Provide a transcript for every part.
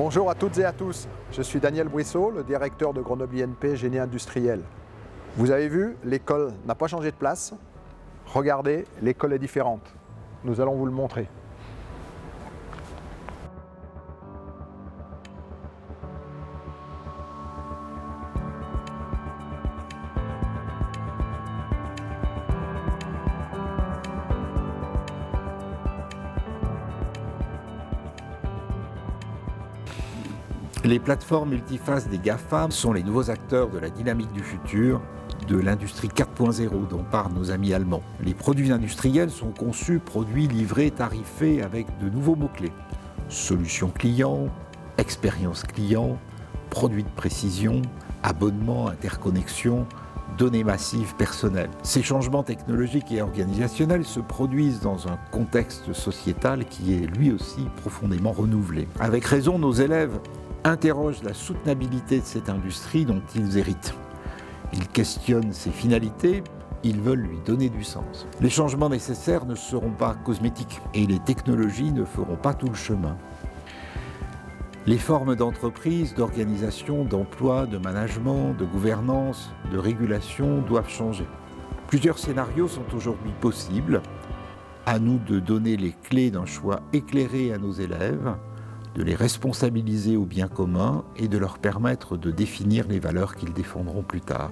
Bonjour à toutes et à tous, je suis Daniel Bouisseau, le directeur de Grenoble INP Génie Industriel. Vous avez vu, l'école n'a pas changé de place. Regardez, l'école est différente. Nous allons vous le montrer. Les plateformes multifaces des GAFAM sont les nouveaux acteurs de la dynamique du futur, de l'industrie 4.0 dont parlent nos amis allemands. Les produits industriels sont conçus, produits, livrés, tarifés avec de nouveaux mots-clés. Solution client, expérience client, produits de précision, abonnement, interconnexion, données massives personnelles. Ces changements technologiques et organisationnels se produisent dans un contexte sociétal qui est lui aussi profondément renouvelé. Avec raison, nos élèves interrogent la soutenabilité de cette industrie dont ils héritent. Ils questionnent ses finalités, ils veulent lui donner du sens. Les changements nécessaires ne seront pas cosmétiques et les technologies ne feront pas tout le chemin. Les formes d'entreprise, d'organisation, d'emploi, de management, de gouvernance, de régulation doivent changer. Plusieurs scénarios sont aujourd'hui possibles. À nous de donner les clés d'un choix éclairé à nos élèves, de les responsabiliser au bien commun et de leur permettre de définir les valeurs qu'ils défendront plus tard.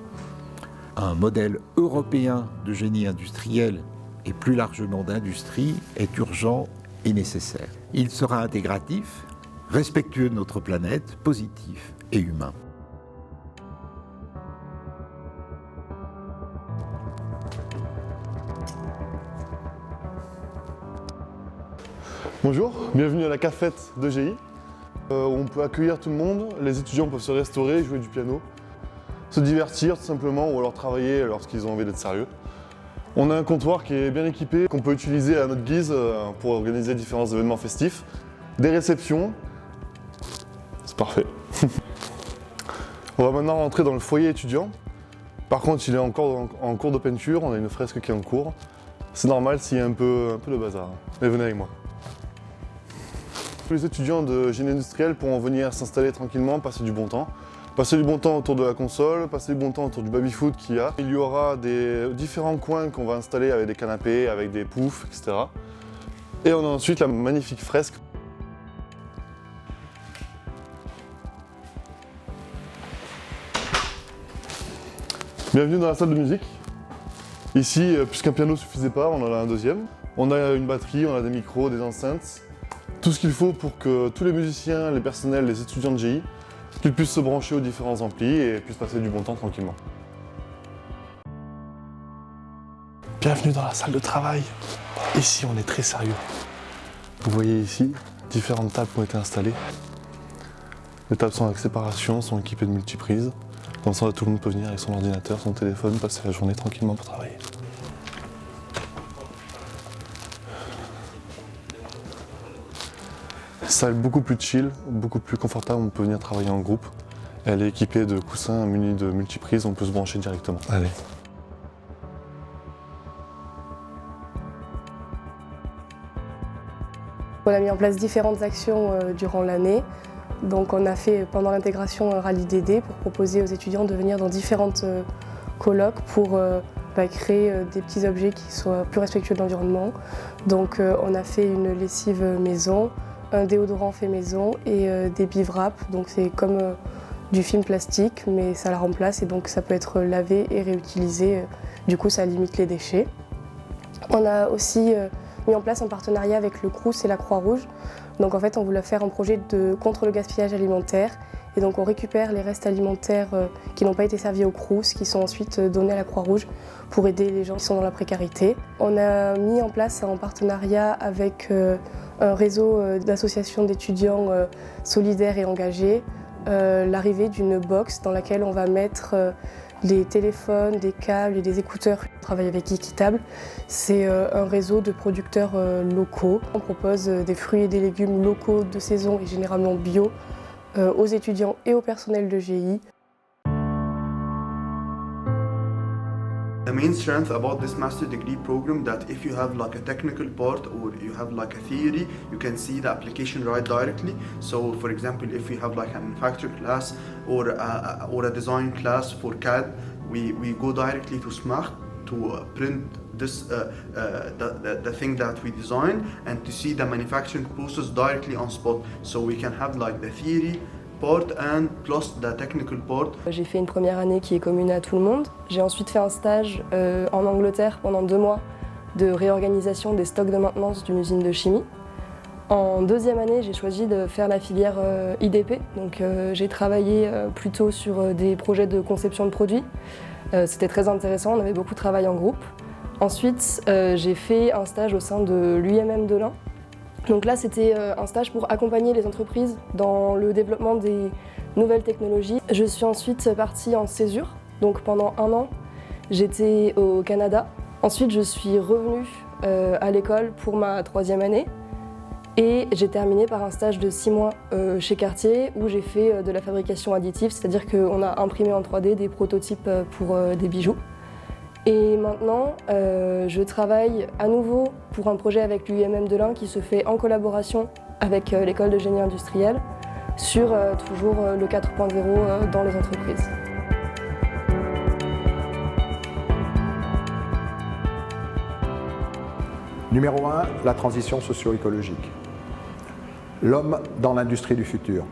Un modèle européen de génie industriel et plus largement d'industrie est urgent et nécessaire. Il sera intégratif, respectueux de notre planète, positif et humain. Bonjour, bienvenue à la cafette de GI, où on peut accueillir tout le monde, les étudiants peuvent se restaurer, jouer du piano, se divertir tout simplement ou alors travailler lorsqu'ils ont envie d'être sérieux. On a un comptoir qui est bien équipé, qu'on peut utiliser à notre guise pour organiser différents événements festifs, des réceptions, c'est parfait. On va maintenant rentrer dans le foyer étudiant. Par contre, il est encore en cours de peinture, on a une fresque qui est en cours. C'est normal s'il y a un peu de bazar, mais venez avec moi. Les étudiants de génie industriel pourront venir s'installer tranquillement, passer du bon temps. Passer du bon temps autour de la console, passer du bon temps autour du baby-foot qu'il y a. Il y aura des différents coins qu'on va installer avec des canapés, avec des poufs, etc. Et on a ensuite la magnifique fresque. Bienvenue dans la salle de musique. Ici, puisqu'un piano ne suffisait pas, on en a un deuxième. On a une batterie, on a des micros, des enceintes. Tout ce qu'il faut pour que tous les musiciens, les personnels, les étudiants de GI, qu'ils puissent se brancher aux différents amplis et puissent passer du bon temps tranquillement. Bienvenue dans la salle de travail. Ici, on est très sérieux. Vous voyez ici, différentes tables ont été installées. Les tables sont avec séparation, sont équipées de multiprises. Comme ça, tout le monde peut venir avec son ordinateur, son téléphone, passer la journée tranquillement pour travailler. Salle beaucoup plus chill, beaucoup plus confortable, on peut venir travailler en groupe. Elle est équipée de coussins munis de multiprises, on peut se brancher directement. Allez. On a mis en place différentes actions durant l'année. Donc on a fait pendant l'intégration un rallye DD pour proposer aux étudiants de venir dans différentes colloques pour créer des petits objets qui soient plus respectueux de l'environnement. Donc on a fait une lessive maison, un déodorant fait maison et des bivraps. Donc c'est comme du film plastique mais ça la remplace et donc ça peut être lavé et réutilisé. Du coup ça limite les déchets. On a aussi mis en place un partenariat avec le Crous et la Croix-Rouge. Donc en fait on voulait faire un projet contre le gaspillage alimentaire et donc on récupère les restes alimentaires qui n'ont pas été servis au Crous, qui sont ensuite donnés à la Croix-Rouge pour aider les gens qui sont dans la précarité. On a mis en place en partenariat avec un réseau d'associations d'étudiants solidaires et engagés, l'arrivée d'une box dans laquelle on va mettre des téléphones, des câbles et des écouteurs. On travaille avec Equitable, c'est un réseau de producteurs locaux. On propose des fruits et des légumes locaux de saison et généralement bio aux étudiants et au personnel de GI. main strength about this master degree program that if you have like a technical part or you have like a theory, you can see the application right directly. So for example, if we have like a manufacturing class or a design class for CAD, we go directly to Smart to print this the thing that we design and to see the manufacturing process directly on spot. So we can have like the theory part and plus the technical part. J'ai fait une première année qui est commune à tout le monde. J'ai ensuite fait un stage en Angleterre pendant 2 mois de réorganisation des stocks de maintenance d'une usine de chimie. En deuxième année, j'ai choisi de faire la filière IDP. Donc j'ai travaillé plutôt sur des projets de conception de produits. C'était très intéressant, on avait beaucoup de travail en groupe. Ensuite, j'ai fait un stage au sein de l'UMM de l'Ain. Donc là, c'était un stage pour accompagner les entreprises dans le développement des nouvelles technologies. Je suis ensuite partie en césure. Donc pendant 1 an, j'étais au Canada. Ensuite, je suis revenue à l'école pour ma 3e année. Et j'ai terminé par un stage de 6 mois chez Cartier où j'ai fait de la fabrication additive, c'est-à-dire qu'on a imprimé en 3D des prototypes pour des bijoux. Et maintenant, je travaille à nouveau pour un projet avec l'UMM de l'Ain qui se fait en collaboration avec l'école de génie industriel sur toujours le 4.0 dans les entreprises. Numéro 1, la transition socio-écologique. L'homme dans l'industrie du futur.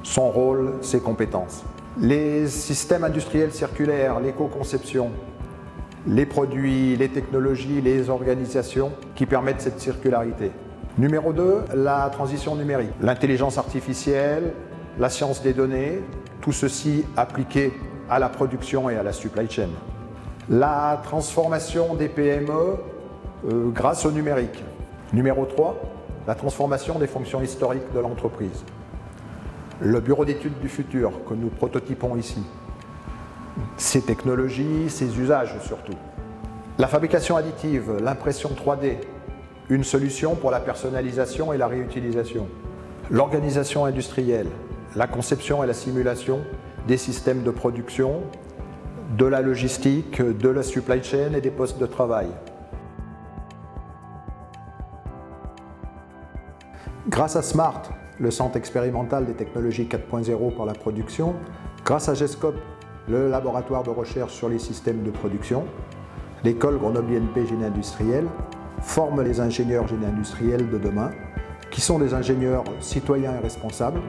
Son rôle, ses compétences. Les systèmes industriels circulaires, l'éco-conception, les produits, les technologies, les organisations qui permettent cette circularité. Numéro 2, la transition numérique. L'intelligence artificielle, la science des données, tout ceci appliqué à la production et à la supply chain. La transformation des PME grâce au numérique. Numéro 3, la transformation des fonctions historiques de l'entreprise. Le bureau d'études du futur que nous prototypons ici. Ses technologies, ses usages surtout. La fabrication additive, l'impression 3D, une solution pour la personnalisation et la réutilisation. L'organisation industrielle, la conception et la simulation des systèmes de production, de la logistique, de la supply chain et des postes de travail. Grâce à SMART, le centre expérimental des technologies 4.0 pour la production, grâce à GESCOP, le laboratoire de recherche sur les systèmes de production, l'école Grenoble INP Génie Industriel forme les ingénieurs génie industriels de demain, qui sont des ingénieurs citoyens et responsables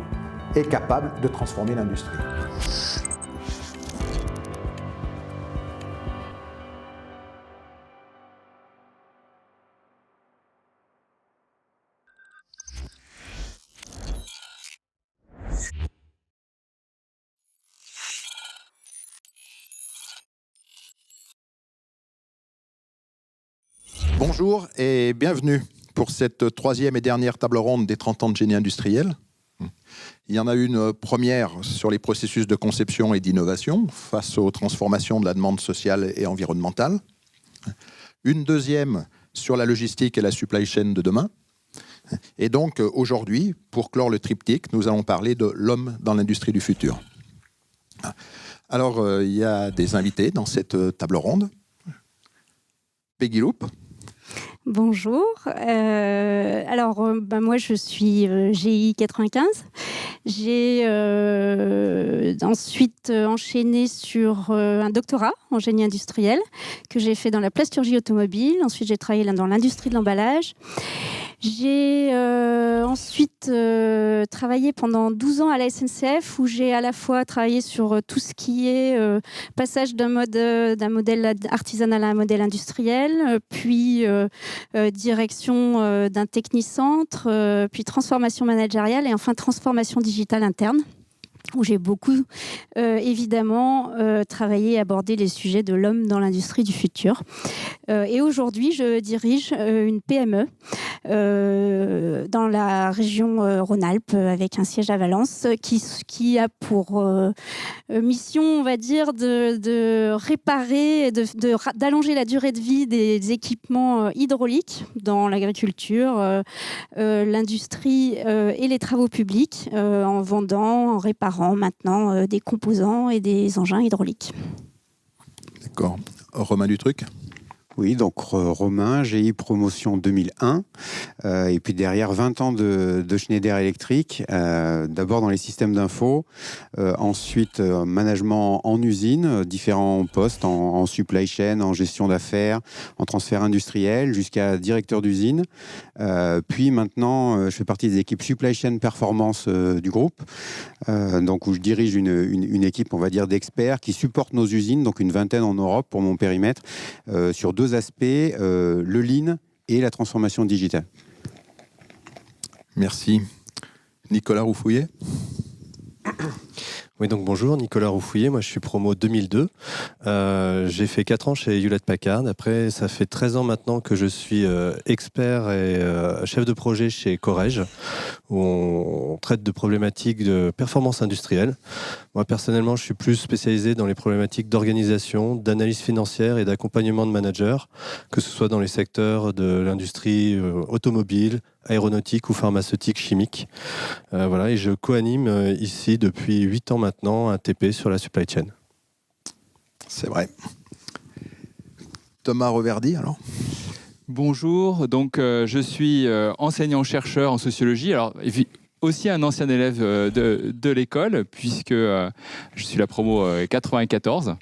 et capables de transformer l'industrie. Bonjour et bienvenue pour cette 3e et dernière table ronde des 30 ans de génie industriel. Il y en a une première sur les processus de conception et d'innovation face aux transformations de la demande sociale et environnementale. Une deuxième sur la logistique et la supply chain de demain. Et donc aujourd'hui, pour clore le triptyque, nous allons parler de l'homme dans l'industrie du futur. Alors, il y a des invités dans cette table ronde. Peggy Loop. Bonjour. Moi, je suis GI 95. J'ai ensuite enchaîné sur un doctorat en génie industriel que j'ai fait dans la plasturgie automobile. Ensuite, j'ai travaillé dans l'industrie de l'emballage. J'ai ensuite travaillé pendant 12 ans à la SNCF où j'ai à la fois travaillé sur tout ce qui est passage d'un modèle artisanal à un modèle industriel, puis direction d'un technicentre, puis transformation managériale et enfin transformation digitale interne, où j'ai beaucoup, évidemment, travaillé et abordé les sujets de l'homme dans l'industrie du futur. Et aujourd'hui, je dirige une PME dans la région Rhône-Alpes, avec un siège à Valence, qui a pour mission, on va dire, de réparer, d'allonger la durée de vie des équipements hydrauliques dans l'agriculture, l'industrie et les travaux publics, en vendant, en réparant maintenant des composants et des engins hydrauliques. D'accord. Romain Dutruc. Oui, donc Romain, GI promotion 2001, et puis derrière 20 ans de Schneider Electric, d'abord dans les systèmes d'info, ensuite management en usine, différents postes en supply chain, en gestion d'affaires, en transfert industriel, jusqu'à directeur d'usine. Puis maintenant, je fais partie des équipes supply chain performance du groupe, donc où je dirige une équipe, on va dire, d'experts qui supportent nos usines, donc une vingtaine en Europe pour mon périmètre, sur deux aspects, le lean et la transformation digitale. Merci. Nicolas Roufouillet. Oui, donc bonjour, Nicolas Roufouillet, moi je suis promo 2002. J'ai fait 4 ans chez Hewlett-Packard. Après, ça fait 13 ans maintenant que je suis expert et chef de projet chez Corège, où on traite de problématiques de performance industrielle. Moi, personnellement, je suis plus spécialisé dans les problématiques d'organisation, d'analyse financière et d'accompagnement de managers, que ce soit dans les secteurs de l'industrie automobile, aéronautique ou pharmaceutique chimique. Voilà, et je co-anime ici depuis 8 ans maintenant un TP sur la supply chain. C'est vrai. Thomas Reverdy, alors. Bonjour, donc je suis enseignant-chercheur en sociologie. Alors, aussi un ancien élève de l'école, puisque je suis la promo 94.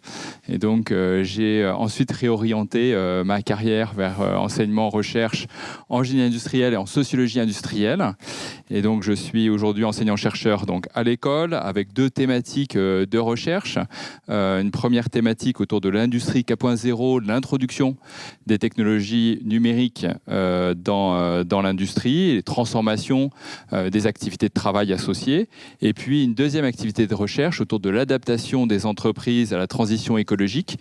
Et donc, j'ai ensuite réorienté ma carrière vers enseignement-recherche en génie industriel et en sociologie industrielle. Et donc, je suis aujourd'hui enseignant-chercheur donc, à l'école, avec 2 thématiques de recherche. Une première thématique autour de l'industrie 4.0, l'introduction des technologies numériques dans l'industrie, les transformations des activités de travail associées, et puis une deuxième activité de recherche autour de l'adaptation des entreprises à la transition écologique,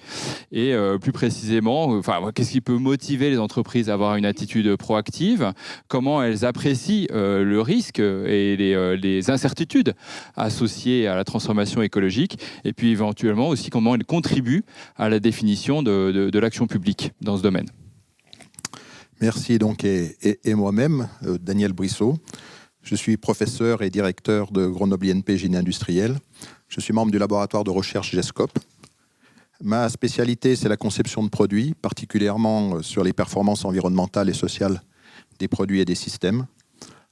et plus précisément, qu'est-ce qui peut motiver les entreprises à avoir une attitude proactive, comment elles apprécient le risque et les incertitudes associées à la transformation écologique, et puis éventuellement aussi comment elles contribuent à la définition de l'action publique dans ce domaine. Merci donc, et moi-même, Daniel Brissot. Je suis professeur et directeur de Grenoble INP Génie Industriel. Je suis membre du laboratoire de recherche GESCOP. Ma spécialité, c'est la conception de produits, particulièrement sur les performances environnementales et sociales des produits et des systèmes.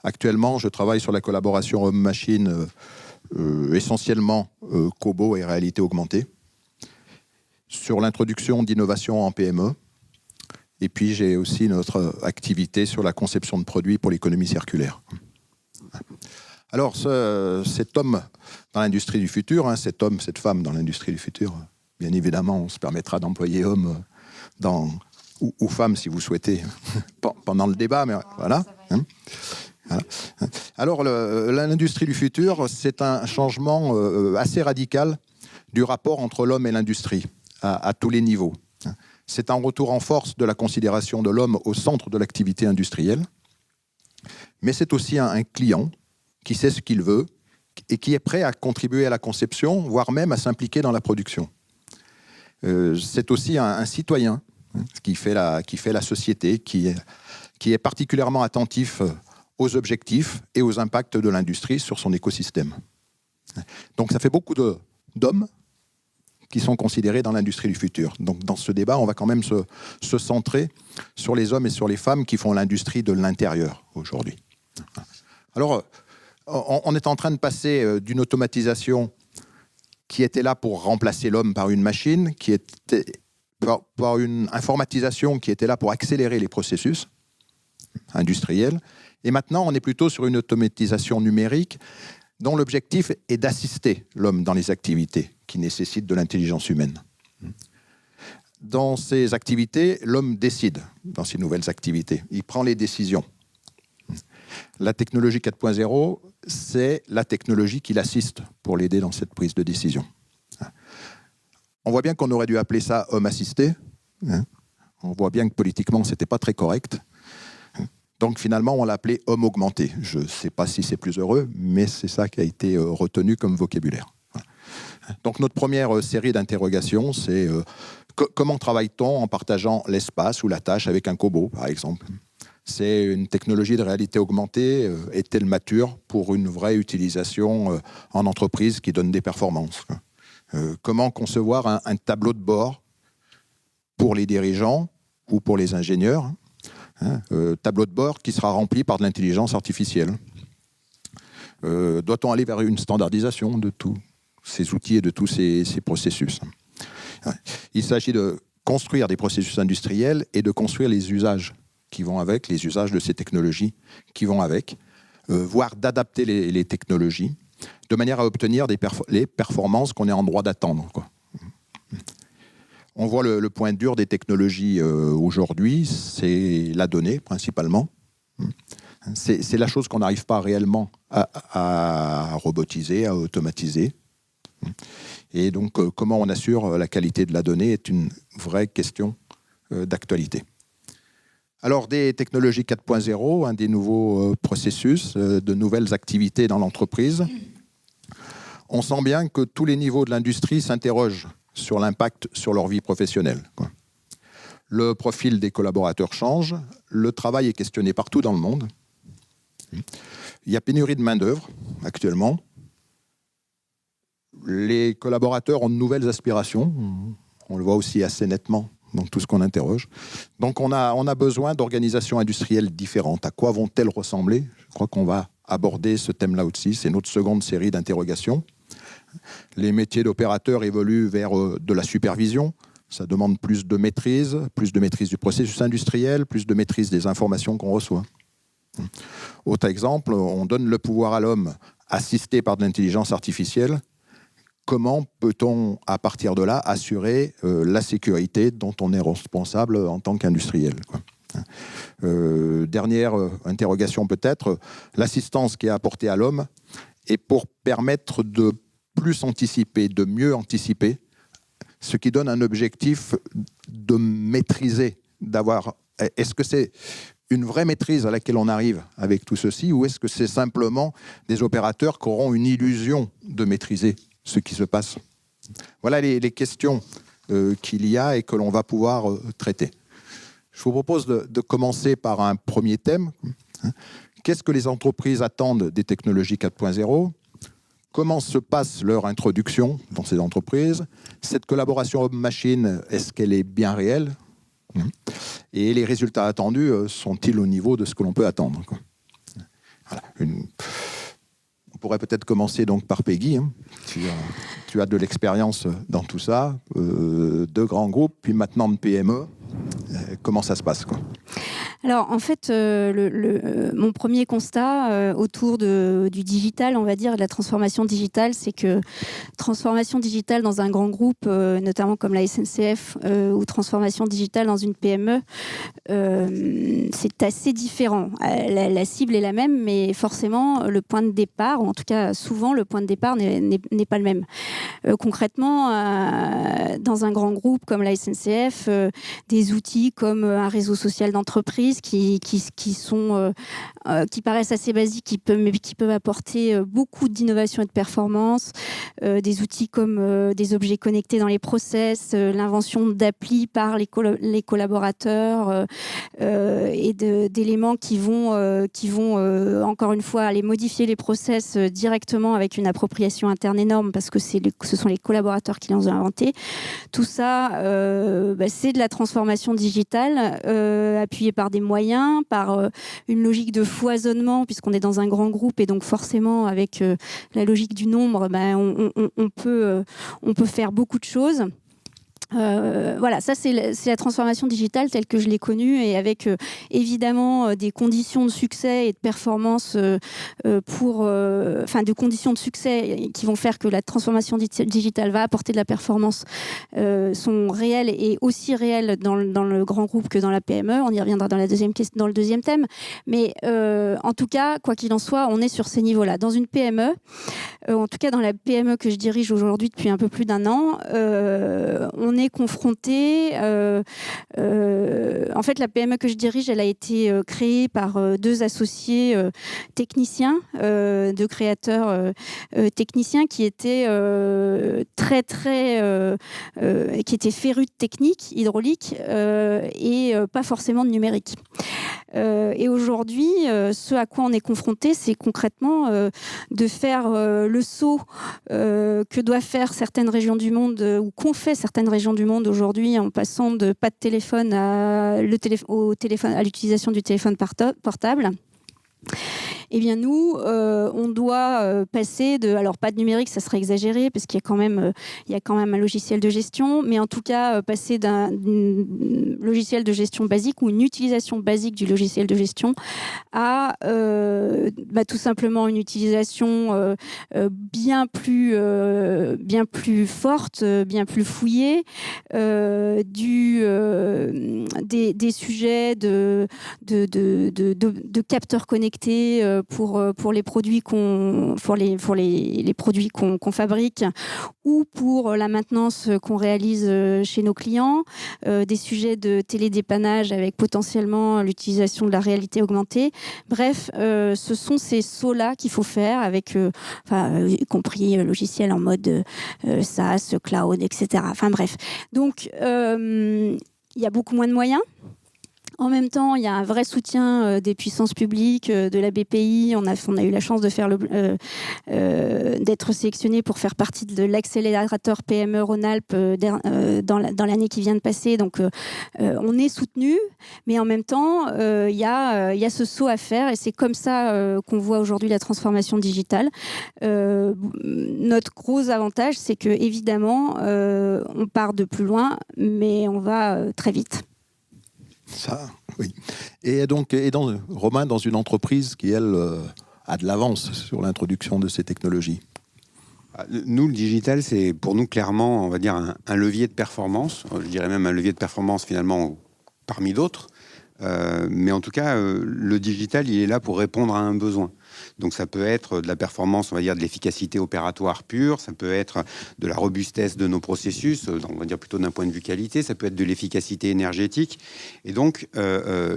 Actuellement, je travaille sur la collaboration homme-machine, essentiellement cobo et réalité augmentée, sur l'introduction d'innovations en PME. Et puis, j'ai aussi notre activité sur la conception de produits pour l'économie circulaire. Alors, cet homme dans l'industrie du futur, cet homme, cette femme dans l'industrie du futur, bien évidemment, on se permettra d'employer homme ou femme, si vous souhaitez, pendant le débat, mais voilà. Voilà. Alors, l'industrie du futur, c'est un changement assez radical du rapport entre l'homme et l'industrie, à tous les niveaux. C'est un retour en force de la considération de l'homme au centre de l'activité industrielle, mais c'est aussi un client qui sait ce qu'il veut et qui est prêt à contribuer à la conception, voire même à s'impliquer dans la production. C'est aussi un citoyen qui fait la société, qui est particulièrement attentif aux objectifs et aux impacts de l'industrie sur son écosystème. Donc ça fait beaucoup d'hommes qui sont considérés dans l'industrie du futur. Donc dans ce débat, on va quand même se centrer sur les hommes et sur les femmes qui font l'industrie de l'intérieur aujourd'hui. Alors, on est en train de passer d'une automatisation qui était là pour remplacer l'homme par une machine, qui était par une informatisation qui était là pour accélérer les processus industriels. Et maintenant, on est plutôt sur une automatisation numérique dont l'objectif est d'assister l'homme dans les activités qui nécessitent de l'intelligence humaine. Dans ces activités, l'homme décide dans ces nouvelles activités. Il prend les décisions. La technologie 4.0, c'est la technologie qui l'assiste pour l'aider dans cette prise de décision. On voit bien qu'on aurait dû appeler ça homme assisté. On voit bien que politiquement, ce n'était pas très correct. Donc finalement, on l'a appelé homme augmenté. Je ne sais pas si c'est plus heureux, mais c'est ça qui a été retenu comme vocabulaire. Donc notre première série d'interrogations, c'est comment travaille-t-on en partageant l'espace ou la tâche avec un cobo, par exemple ? C'est une technologie de réalité augmentée, est-elle mature pour une vraie utilisation en entreprise qui donne des performances ? Comment concevoir un tableau de bord pour les dirigeants ou pour les ingénieurs. Tableau de bord qui sera rempli par de l'intelligence artificielle. Doit-on aller vers une standardisation de tous ces outils et de tous ces processus? Il s'agit de construire des processus industriels et de construire les usages qui vont avec, les usages de ces technologies qui vont avec, voire d'adapter les technologies de manière à obtenir les performances qu'on est en droit d'attendre, quoi. On voit le point dur des technologies aujourd'hui, c'est la donnée principalement. C'est la chose qu'on n'arrive pas réellement à robotiser, à automatiser. Et donc, comment on assure la qualité de la donnée est une vraie question d'actualité. Alors, des technologies 4.0, des nouveaux processus, de nouvelles activités dans l'entreprise, on sent bien que tous les niveaux de l'industrie s'interrogent sur l'impact sur leur vie professionnelle, quoi. Le profil des collaborateurs change, le travail est questionné partout dans le monde. Il y a pénurie de main-d'œuvre actuellement. Les collaborateurs ont de nouvelles aspirations, on le voit aussi assez nettement dans tout ce qu'on interroge. Donc on a besoin d'organisations industrielles différentes. À quoi vont-elles ressembler? Je crois qu'on va aborder ce thème-là aussi, c'est notre seconde série d'interrogations. Les métiers d'opérateurs évoluent vers de la supervision. Ça demande plus de maîtrise du processus industriel, plus de maîtrise des informations qu'on reçoit. Autre exemple, on donne le pouvoir à l'homme assisté par de l'intelligence artificielle. Comment peut-on, à partir de là, assurer la sécurité dont on est responsable en tant qu'industriel, quoi. Dernière interrogation peut-être, l'assistance qui est apportée à l'homme est pour permettre de plus anticiper, de mieux anticiper, ce qui donne un objectif de maîtriser, d'avoir... Est-ce que c'est une vraie maîtrise à laquelle on arrive avec tout ceci, ou est-ce que c'est simplement des opérateurs qui auront une illusion de maîtriser ce qui se passe? Voilà les questions qu'il y a et que l'on va pouvoir traiter. Je vous propose de commencer par un premier thème. Qu'est-ce que les entreprises attendent des technologies 4.0 ? Comment se passe leur introduction dans ces entreprises? Cette collaboration homme-machine, est-ce qu'elle est bien réelle? Et les résultats attendus sont-ils au niveau de ce que l'on peut attendre? Voilà. On pourrait peut-être commencer donc par Peggy. Tu as de l'expérience dans tout ça, de grands groupes, puis maintenant de PME. Comment ça se passe, quoi? Alors, en fait, mon premier constat autour du digital, on va dire, de la transformation digitale, c'est que transformation digitale dans un grand groupe, notamment comme la SNCF, ou transformation digitale dans une PME, c'est assez différent. La cible est la même, mais forcément, le point de départ, ou en tout cas, souvent, le point de départ n'est pas le même. Concrètement, dans un grand groupe comme la SNCF, des outils comme un réseau social d'entreprise qui paraissent assez basiques, mais qui peuvent apporter beaucoup d'innovation et de performance, des outils comme des objets connectés dans les process, l'invention d'applis par les collaborateurs et d'éléments qui vont encore une fois aller modifier les process directement avec une appropriation interne énorme parce que ce sont les collaborateurs qui les ont inventés. Tout ça, c'est de la transformation digitale appuyée par des moyens, par une logique de foisonnement puisqu'on est dans un grand groupe et donc forcément avec la logique du nombre, on peut faire beaucoup de choses. Voilà, ça c'est la transformation digitale telle que je l'ai connue et avec évidemment des conditions de succès et de performance de conditions de succès qui vont faire que la transformation digitale va apporter de la performance sont réelles et aussi réelles dans le grand groupe que dans la PME. On y reviendra dans le deuxième thème. Mais en tout cas, quoi qu'il en soit, on est sur ces niveaux-là. Dans une PME, en tout cas dans la PME que je dirige aujourd'hui depuis un peu plus d'un an, on est confronté. En fait, la PME que je dirige, elle a été créée par deux associés techniciens, deux créateurs techniciens qui étaient qui étaient férus de technique hydraulique et pas forcément de numérique. Et aujourd'hui, ce à quoi on est confronté, c'est concrètement de faire le saut que doivent faire certaines régions du monde ou qu'ont fait certaines régions régions du monde aujourd'hui, en passant de pas de téléphone à l'utilisation du téléphone portable. Eh bien nous, on doit passer de, alors pas de numérique, ça serait exagéré parce qu'il y a quand même un logiciel de gestion, mais en tout cas passer d'un logiciel de gestion basique ou une utilisation basique du logiciel de gestion à tout simplement une utilisation bien plus forte, bien plus fouillée des sujets de capteurs connectés pour les produits qu'on fabrique ou pour la maintenance qu'on réalise chez nos clients, des sujets de télédépannage avec potentiellement l'utilisation de la réalité augmentée. Bref, ce sont ces sauts-là qu'il faut faire avec, y compris logiciel en mode SaaS, cloud, etc. Enfin bref. Donc, il y a beaucoup moins de moyens. En même temps, il y a un vrai soutien des puissances publiques, de la BPI. On a eu la chance de d'être sélectionné pour faire partie de l'accélérateur PME Rhône-Alpes dans l'année qui vient de passer. Donc, on est soutenu, mais en même temps, il y a ce saut à faire et c'est comme ça qu'on voit aujourd'hui la transformation digitale. Notre gros avantage, c'est que évidemment, on part de plus loin, mais on va très vite. Ça, oui. Et donc, Romain, dans une entreprise qui, elle, a de l'avance sur l'introduction de ces technologies. Nous, le digital, c'est pour nous clairement, on va dire, un levier de performance. Je dirais même un levier de performance finalement parmi d'autres. Mais en tout cas, le digital, il est là pour répondre à un besoin. Donc ça peut être de la performance, on va dire de l'efficacité opératoire pure, ça peut être de la robustesse de nos processus, on va dire plutôt d'un point de vue qualité, ça peut être de l'efficacité énergétique. Et donc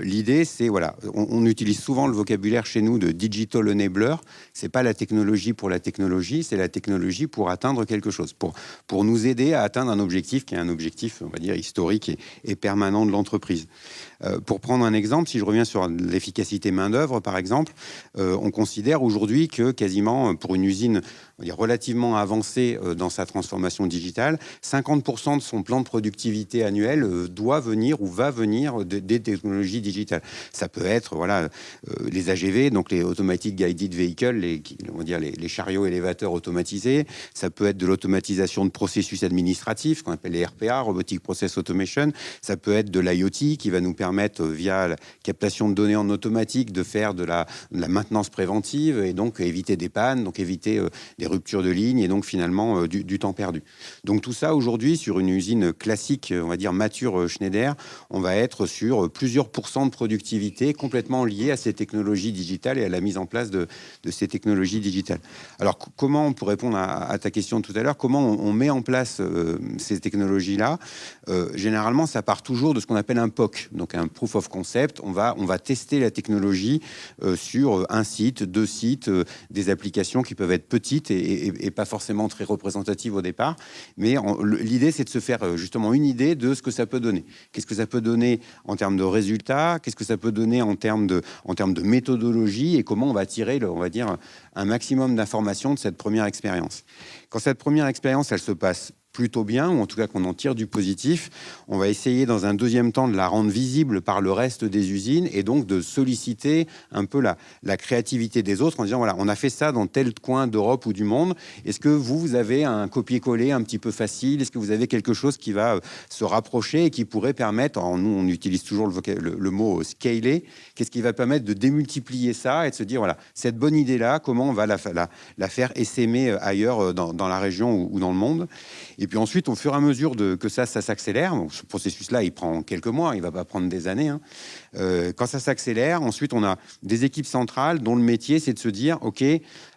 l'idée, c'est, voilà, on utilise souvent le vocabulaire chez nous de digital enabler. C'est pas la technologie pour la technologie, c'est la technologie pour atteindre quelque chose, pour nous aider à atteindre un objectif qui est un objectif, on va dire, historique et permanent de l'entreprise. Pour prendre un exemple, si je reviens sur l'efficacité main-d'œuvre, par exemple, on considère aujourd'hui que quasiment pour une usine, on va dire, relativement avancée dans sa transformation digitale, 50% de son plan de productivité annuel doit venir ou va venir des technologies digitales. Ça peut être les AGV, donc les Automatic Guided Vehicles, on va dire les chariots élévateurs automatisés. Ça peut être de l'automatisation de processus administratifs, qu'on appelle les RPA, Robotic Process Automation. Ça peut être de l'IoT qui va nous permettre, via la captation de données en automatique, de faire de la maintenance préventive et donc éviter des pannes, donc éviter des ruptures de ligne et donc finalement du temps perdu. Donc tout ça aujourd'hui sur une usine classique, on va dire mature Schneider, on va être sur plusieurs pourcents de productivité complètement liés à ces technologies digitales et à la mise en place de ces technologies digitales. Alors comment, pour répondre à ta question tout à l'heure, comment on met en place ces technologies-là? Généralement, ça part toujours de ce qu'on appelle un POC, donc un Proof of Concept. On va tester la technologie sur un site, 2 sites, des applications qui peuvent être petites et pas forcément très représentatives au départ. Mais l'idée, c'est de se faire justement une idée de ce que ça peut donner. Qu'est-ce que ça peut donner en termes de résultats? Qu'est-ce que ça peut donner en termes de méthodologie? Et comment on va tirer, on va dire, un maximum d'informations de cette première expérience? Quand cette première expérience, elle se passe plutôt bien, ou en tout cas qu'on en tire du positif, on va essayer dans un deuxième temps de la rendre visible par le reste des usines et donc de solliciter un peu la créativité des autres en disant, voilà, on a fait ça dans tel coin d'Europe ou du monde, est-ce que vous avez un copier-coller un petit peu facile, est-ce que vous avez quelque chose qui va se rapprocher et qui pourrait permettre, alors nous on utilise toujours le mot scaler, qu'est-ce qui va permettre de démultiplier ça et de se dire, voilà, cette bonne idée-là, comment on va la faire essaimer ailleurs dans la région ou dans le monde. Et puis ensuite, au fur et à mesure que ça s'accélère, donc ce processus-là, il prend quelques mois, il ne va pas prendre des années. Quand ça s'accélère, ensuite, on a des équipes centrales dont le métier, c'est de se dire, OK,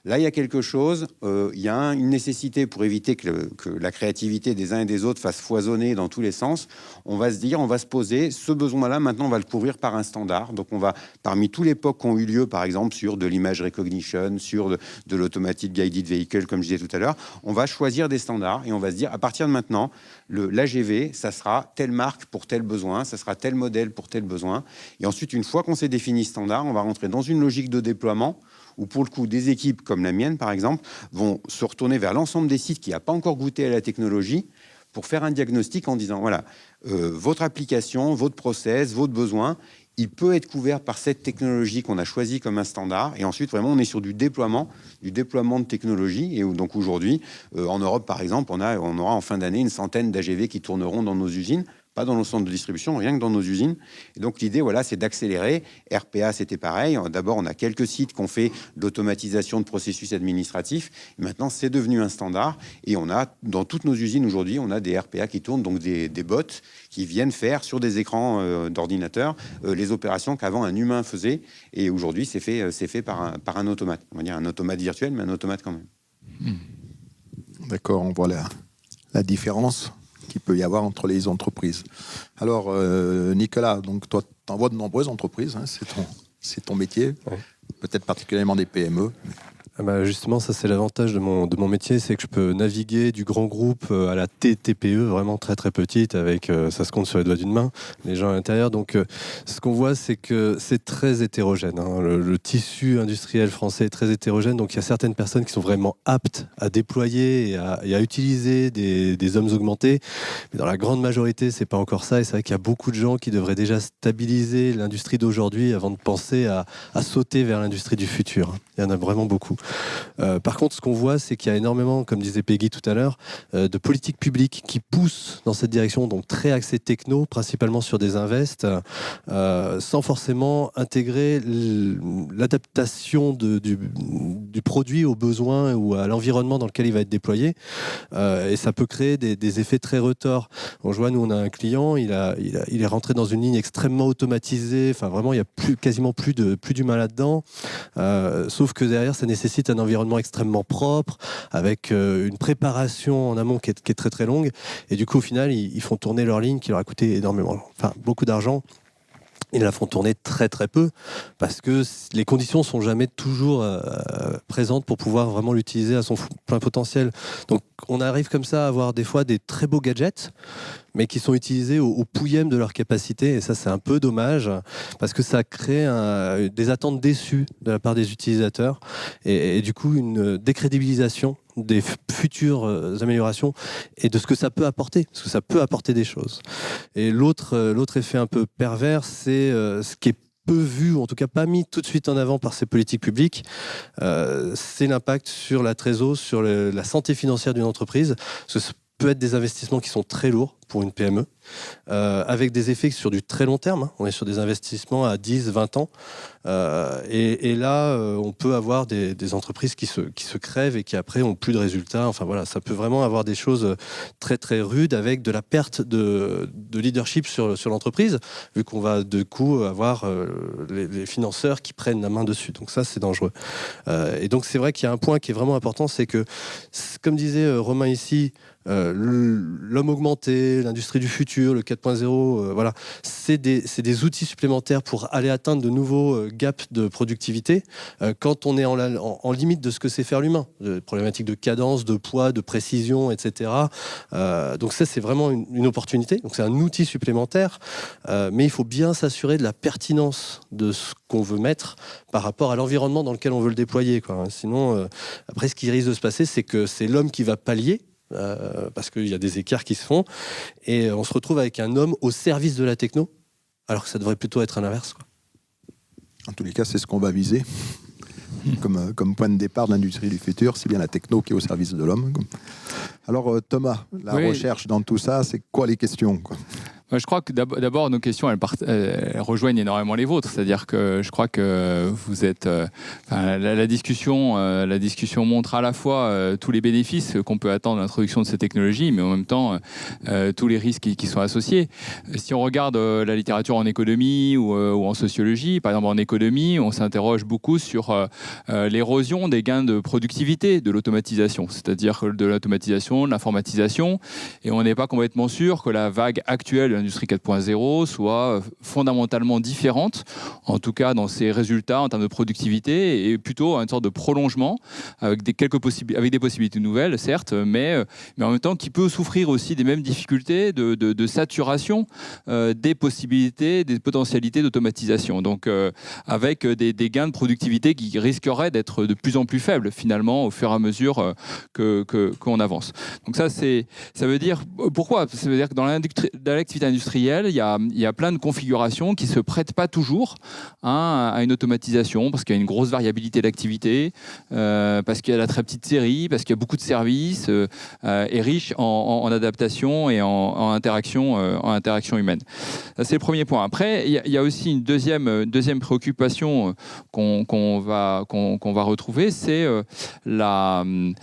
là, il y a quelque chose, il y a une nécessité pour éviter que la créativité des uns et des autres fasse foisonner dans tous les sens. On va se dire, on va se poser, ce besoin-là, maintenant, on va le couvrir par un standard. Donc, on va, parmi tous les POC qui ont eu lieu, par exemple, sur de l'image recognition, sur de l'automatic guided vehicle, comme je disais tout à l'heure, on va choisir des standards et on va se dire, à partir de maintenant, l'AGV, ça sera telle marque pour tel besoin, ça sera tel modèle pour tel besoin. Et ensuite, une fois qu'on s'est défini standard, on va rentrer dans une logique de déploiement où, pour le coup, des équipes comme la mienne, par exemple, vont se retourner vers l'ensemble des sites qui n'ont pas encore goûté à la technologie pour faire un diagnostic en disant, voilà, votre application, votre process, votre besoin, il peut être couvert par cette technologie qu'on a choisie comme un standard. Et ensuite, vraiment, on est sur du déploiement de technologie. Et donc aujourd'hui, en Europe, par exemple, on aura en fin d'année une centaine d'AGV qui tourneront dans nos usines, pas dans nos centres de distribution, rien que dans nos usines. Et donc l'idée, voilà, c'est d'accélérer. RPA, c'était pareil. D'abord, on a quelques sites qui ont fait de l'automatisation de processus administratifs. Et maintenant, c'est devenu un standard. Et on a, dans toutes nos usines aujourd'hui, on a des RPA qui tournent, donc des bots qui viennent faire sur des écrans d'ordinateur les opérations qu'avant un humain faisait. Et aujourd'hui, c'est fait par un automate. On va dire un automate virtuel, mais un automate quand même. D'accord, on voit la différence qu'il peut y avoir entre les entreprises. Alors, Nicolas, donc toi, tu envoies de nombreuses entreprises, hein, c'est ton métier, ouais. Peut-être particulièrement des PME. Justement, ça c'est l'avantage de mon métier, c'est que je peux naviguer du grand groupe à la TPE, vraiment très très petite, avec ça se compte sur les doigts d'une main, les gens à l'intérieur. Donc ce qu'on voit, c'est que c'est très hétérogène. Hein. Le tissu industriel français est très hétérogène, donc il y a certaines personnes qui sont vraiment aptes à déployer et à utiliser des hommes augmentés. Mais dans la grande majorité, c'est pas encore ça. Et c'est vrai qu'il y a beaucoup de gens qui devraient déjà stabiliser l'industrie d'aujourd'hui avant de penser à sauter vers l'industrie du futur. Il y en a vraiment beaucoup. Par contre, ce qu'on voit, c'est qu'il y a énormément, comme disait Peggy tout à l'heure, de politiques publiques qui poussent dans cette direction, donc très axées techno, principalement sur des invests, sans forcément intégrer l'adaptation du produit aux besoins ou à l'environnement dans lequel il va être déployé. Et ça peut créer des effets très retors. Je vois, nous, on a un client, il est rentré dans une ligne extrêmement automatisée, enfin vraiment, il n'y a quasiment plus d'humain là-dedans, sauf que derrière, ça nécessite un environnement extrêmement propre, avec une préparation en amont qui est très très longue. Et du coup, au final, ils font tourner leur ligne qui leur a coûté énormément, enfin beaucoup d'argent. Ils la font tourner très très peu parce que les conditions sont jamais toujours présentes pour pouvoir vraiment l'utiliser à son plein potentiel. Donc on arrive comme ça à avoir des fois des très beaux gadgets, mais qui sont utilisés au pouillème de leur capacité. Et ça, c'est un peu dommage parce que ça crée des attentes déçues de la part des utilisateurs et du coup une décrédibilisation des futures améliorations et de ce que ça peut apporter, parce que ça peut apporter des choses. Et l'autre effet un peu pervers, c'est ce qui est peu vu, ou en tout cas pas mis tout de suite en avant par ces politiques publiques, c'est l'impact sur la trésor, sur la santé financière d'une entreprise. Ce peut être des investissements qui sont très lourds pour une PME, avec des effets sur du très long terme. Hein. On est sur des investissements à 10, 20 ans. Et là, on peut avoir des entreprises qui se crèvent et qui après ont plus de résultats. Enfin voilà, ça peut vraiment avoir des choses très très rudes avec de la perte de leadership sur l'entreprise, vu qu'on va de coup avoir les financeurs qui prennent la main dessus. Donc ça, c'est dangereux. Et donc c'est vrai qu'il y a un point qui est vraiment important, c'est que, comme disait Romain ici, l'homme augmenté, l'industrie du futur, le 4.0, voilà, c'est des outils supplémentaires pour aller atteindre de nouveaux gaps de productivité quand on est en limite de ce que c'est faire l'humain. Problématiques de cadence, de poids, de précision, etc. Donc ça, c'est vraiment une opportunité. Donc c'est un outil supplémentaire, mais il faut bien s'assurer de la pertinence de ce qu'on veut mettre par rapport à l'environnement dans lequel on veut le déployer, quoi. Sinon, après, ce qui risque de se passer, c'est que c'est l'homme qui va pallier, parce qu'il y a des écarts qui se font, et on se retrouve avec un homme au service de la techno, alors que ça devrait plutôt être l'inverse, quoi. En tous les cas, c'est ce qu'on va viser comme point de départ de l'industrie du futur, c'est bien la techno qui est au service de l'homme. Alors Thomas, la recherche dans tout ça, c'est quoi les questions, quoi? Je crois que d'abord, nos questions, elles rejoignent énormément les vôtres. C'est-à-dire que je crois que vous êtes... la discussion montre à la fois tous les bénéfices qu'on peut attendre de l'introduction de ces technologies, mais en même temps, tous les risques qui sont associés. Si on regarde la littérature en économie ou en sociologie, par exemple en économie, on s'interroge beaucoup sur l'érosion des gains de productivité de l'automatisation, c'est-à-dire de l'automatisation, de l'informatisation, et on n'est pas complètement sûr que la vague actuelle de l'industrie 4.0 soit fondamentalement différente, en tout cas dans ses résultats en termes de productivité, et plutôt une sorte de prolongement avec des possibilités nouvelles, certes, mais en même temps qui peut souffrir aussi des mêmes difficultés de saturation des possibilités, des potentialités d'automatisation. Donc avec des gains de productivité qui risqueraient d'être de plus en plus faibles finalement au fur et à mesure qu'on avance. Donc ça veut dire pourquoi ? Ça veut dire que dans l'activité industrielle, il y a plein de configurations qui se prêtent pas toujours à une automatisation parce qu'il y a une grosse variabilité d'activité, parce qu'il y a la très petite série, parce qu'il y a beaucoup de services et riche en adaptation et en interaction humaine. Ça, c'est le premier point. Après, il y a aussi une deuxième préoccupation qu'on va retrouver, c'est le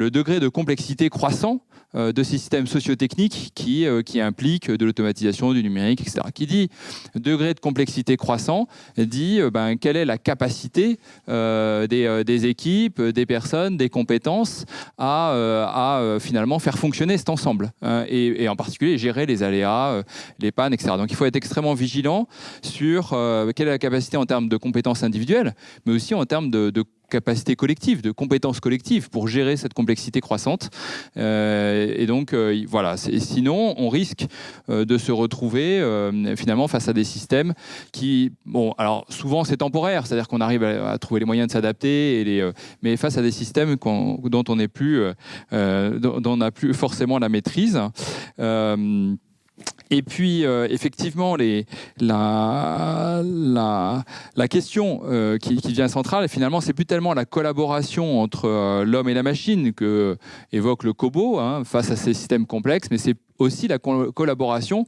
degré de complexité croissant de ces systèmes sociotechniques qui impliquent de l'automatisation, du numérique, etc. Qui dit degré de complexité croissant, dit quelle est la capacité des équipes, des personnes, des compétences à finalement faire fonctionner cet ensemble. Et en particulier gérer les aléas, les pannes, etc. Donc il faut être extrêmement vigilant sur quelle est la capacité en termes de compétences individuelles, mais aussi en termes de capacité collective, de compétences collectives pour gérer cette complexité croissante. Et donc, voilà. Sinon, on risque de se retrouver finalement face à des systèmes qui, alors souvent c'est temporaire, c'est-à-dire qu'on arrive à trouver les moyens de s'adapter, mais face à des systèmes dont on n'a plus forcément la maîtrise. Et puis, effectivement, la question qui devient centrale, finalement, c'est plus tellement la collaboration entre l'homme et la machine que évoque le Kobo face à ces systèmes complexes, mais c'est aussi la collaboration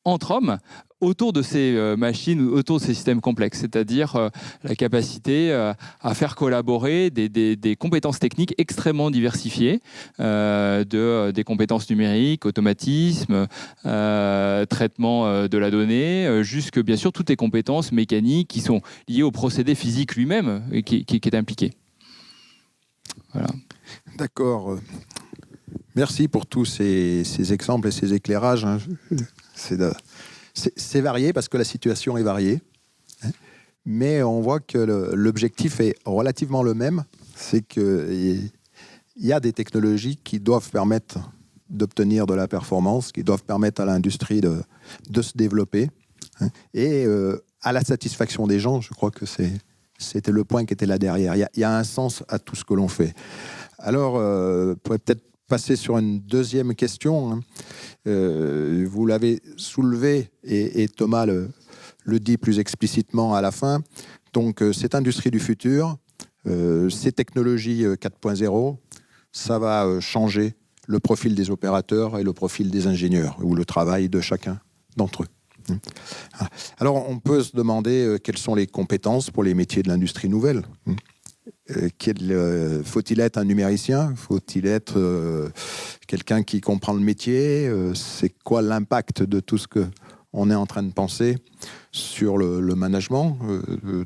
entre hommes autour de ces machines, autour de ces systèmes complexes, c'est-à-dire la capacité à faire collaborer des compétences techniques extrêmement diversifiées, des compétences numériques, automatisme, traitement de la donnée, jusque bien sûr toutes les compétences mécaniques qui sont liées au procédé physique lui-même et qui est impliqué. Voilà. D'accord. Merci pour tous ces exemples et ces éclairages. C'est varié parce que la situation est variée. Mais on voit que l'objectif est relativement le même. C'est qu'il y a des technologies qui doivent permettre d'obtenir de la performance, qui doivent permettre à l'industrie de se développer. Et à la satisfaction des gens, je crois que c'était le point qui était là derrière. Il y a un sens à tout ce que l'on fait. Alors, on pourrait peut-être passer sur une deuxième question. Vous l'avez soulevé et Thomas le dit plus explicitement à la fin. Donc, cette industrie du futur, ces technologies 4.0, ça va changer le profil des opérateurs et le profil des ingénieurs, ou le travail de chacun d'entre eux. Alors, on peut se demander quelles sont les compétences pour les métiers de l'industrie nouvelle. Faut-il être un numéricien ? Faut-il être quelqu'un qui comprend le métier ? C'est quoi l'impact de tout ce qu'on est en train de penser sur le management ?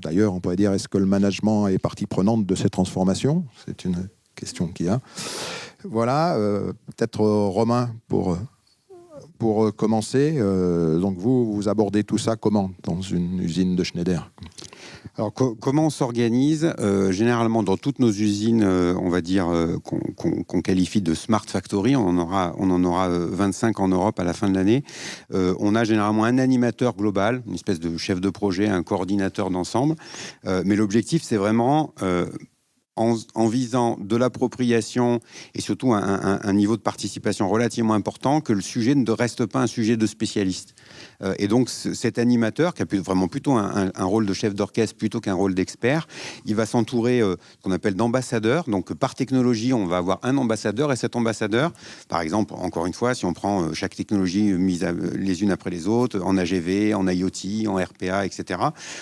D'ailleurs, on pourrait dire, est-ce que le management est partie prenante de ces transformations ? C'est une question qu'il y a. Voilà, peut-être Romain pour commencer. Donc vous abordez tout ça comment dans une usine de Schneider ? Alors, comment on s'organise ? Généralement, dans toutes nos usines, on va dire, qu'on qualifie de Smart Factory, on en aura 25 en Europe à la fin de l'année. On a généralement un animateur global, une espèce de chef de projet, un coordinateur d'ensemble. Mais l'objectif, c'est vraiment... En visant de l'appropriation et surtout un niveau de participation relativement important, que le sujet ne reste pas un sujet de spécialiste. Et donc cet animateur, qui a vraiment plutôt un rôle de chef d'orchestre plutôt qu'un rôle d'expert, il va s'entourer qu'on appelle d'ambassadeurs. Donc par technologie, on va avoir un ambassadeur, et cet ambassadeur, par exemple, encore une fois, si on prend chaque technologie mise les unes après les autres, en AGV, en IoT, en RPA, etc.,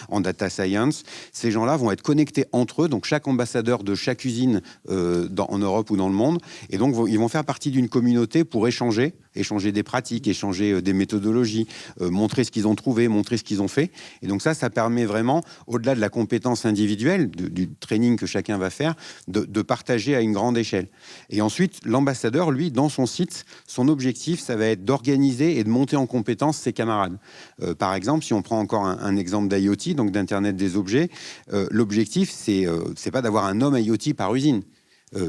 en data science, ces gens-là vont être connectés entre eux. Donc chaque ambassadeur de chaque usine en Europe ou dans le monde, et donc ils vont faire partie d'une communauté pour échanger échanger des pratiques, échanger des méthodologies, montrer ce qu'ils ont trouvé, montrer ce qu'ils ont fait. Et donc ça permet vraiment, au-delà de la compétence individuelle, du training que chacun va faire, de partager à une grande échelle. Et ensuite, l'ambassadeur, lui, dans son site, son objectif, ça va être d'organiser et de monter en compétence ses camarades. Par exemple, si on prend encore un exemple d'IoT, donc d'Internet des objets, l'objectif, c'est pas d'avoir un homme IoT par usine.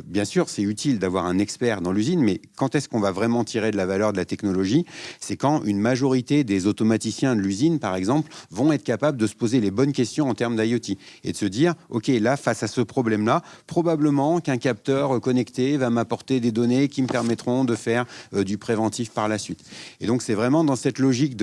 Bien sûr, c'est utile d'avoir un expert dans l'usine, mais quand est-ce qu'on va vraiment tirer de la valeur de la technologie? C'est quand une majorité des automaticiens de l'usine, par exemple, vont être capables de se poser les bonnes questions en termes d'IoT et de se dire, OK, là, face à ce problème-là, probablement qu'un capteur connecté va m'apporter des données qui me permettront de faire du préventif par la suite. Et donc, c'est vraiment dans cette logique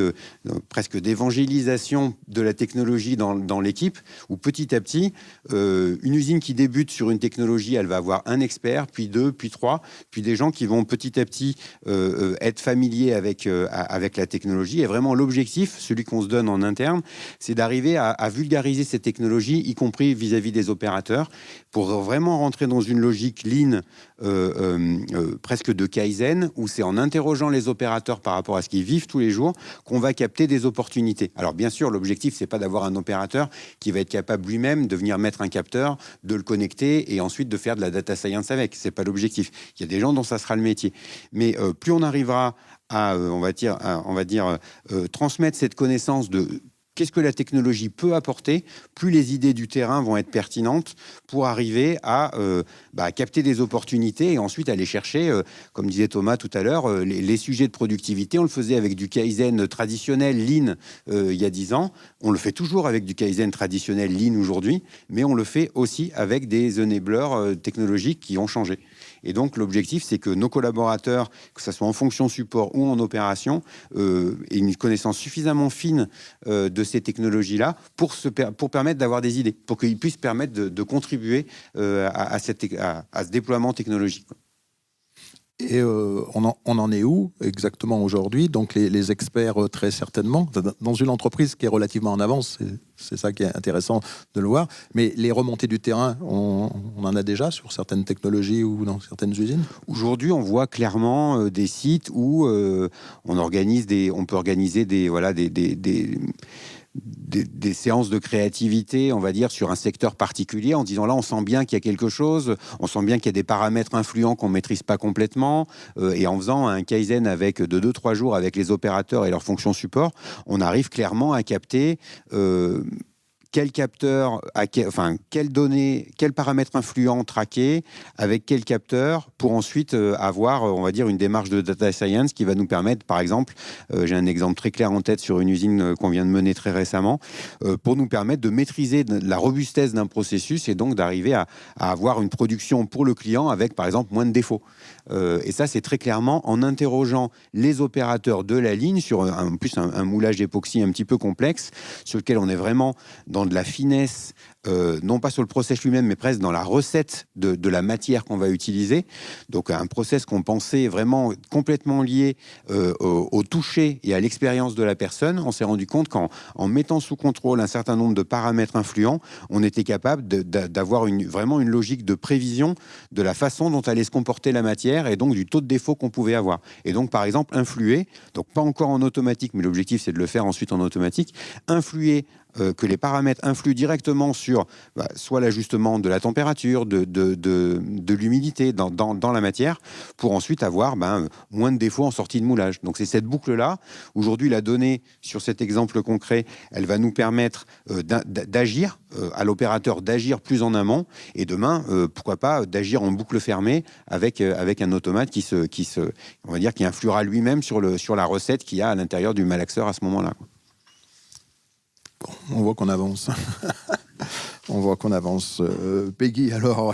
presque d'évangélisation de la technologie dans l'équipe, où petit à petit, une usine qui débute sur une technologie, elle va avoir un expert, puis 2, puis 3, puis des gens qui vont petit à petit être familiers avec la technologie. Et vraiment, l'objectif, celui qu'on se donne en interne, c'est d'arriver à vulgariser cette technologie, y compris vis-à-vis des opérateurs, pour vraiment rentrer dans une logique lean, presque de Kaizen, où c'est en interrogeant les opérateurs par rapport à ce qu'ils vivent tous les jours qu'on va capter des opportunités. Alors bien sûr, l'objectif, c'est pas d'avoir un opérateur qui va être capable lui-même de venir mettre un capteur, de le connecter et ensuite de faire de la data science avec. C'est pas l'objectif. Il y a des gens dont ça sera le métier. Mais plus on arrivera à, on va dire, transmettre cette connaissance de qu'est-ce que la technologie peut apporter, plus les idées du terrain vont être pertinentes pour arriver à capter des opportunités et ensuite aller chercher, comme disait Thomas tout à l'heure, les sujets de productivité. On le faisait avec du Kaizen traditionnel, Lean, il y a 10 ans. On le fait toujours avec du Kaizen traditionnel, Lean aujourd'hui, mais on le fait aussi avec des enablers technologiques qui ont changé. Et donc, l'objectif, c'est que nos collaborateurs, que ce soit en fonction support ou en opération, aient une connaissance suffisamment fine de ces technologies-là pour permettre d'avoir des idées, pour qu'ils puissent permettre de contribuer à ce déploiement technologique. Et on en est où exactement aujourd'hui? Donc les experts, très certainement, dans une entreprise qui est relativement en avance, c'est ça qui est intéressant de le voir. Mais les remontées du terrain, on en a déjà sur certaines technologies ou dans certaines usines? Aujourd'hui, on voit clairement des sites où on peut organiser des séances de créativité, on va dire, sur un secteur particulier, en disant là, on sent bien qu'il y a quelque chose, on sent bien qu'il y a des paramètres influents qu'on ne maîtrise pas complètement, et en faisant un Kaizen avec de 2-3 jours avec les opérateurs et leurs fonctions support, on arrive clairement à capter quel capteur, quelles données, quels paramètres influents traquer, avec quel capteur, pour ensuite avoir, on va dire, une démarche de data science qui va nous permettre, par exemple, j'ai un exemple très clair en tête sur une usine qu'on vient de mener très récemment, pour nous permettre de maîtriser la robustesse d'un processus et donc d'arriver à avoir une production pour le client avec, par exemple, moins de défauts. Et ça, c'est très clairement en interrogeant les opérateurs de la ligne sur un moulage époxy un petit peu complexe, sur lequel on est vraiment dans de la finesse, non pas sur le process lui-même, mais presque dans la recette de la matière qu'on va utiliser. Donc un process qu'on pensait vraiment complètement lié au toucher et à l'expérience de la personne. On s'est rendu compte qu'en mettant sous contrôle un certain nombre de paramètres influents, on était capable d'avoir vraiment une logique de prévision de la façon dont allait se comporter la matière et donc du taux de défaut qu'on pouvait avoir. Et donc par exemple influer, donc pas encore en automatique, mais l'objectif c'est de le faire ensuite en automatique, influer, que les paramètres influent directement sur soit l'ajustement de la température, de l'humidité dans la matière, pour ensuite avoir moins de défauts en sortie de moulage. Donc c'est cette boucle-là. Aujourd'hui, la donnée, sur cet exemple concret, elle va nous permettre d'agir, à l'opérateur d'agir plus en amont, et demain, pourquoi pas, d'agir en boucle fermée avec un automate qui influera lui-même sur la recette qu'il y a à l'intérieur du malaxeur à ce moment-là. Bon, on voit qu'on avance. On voit qu'on avance. Peggy, alors,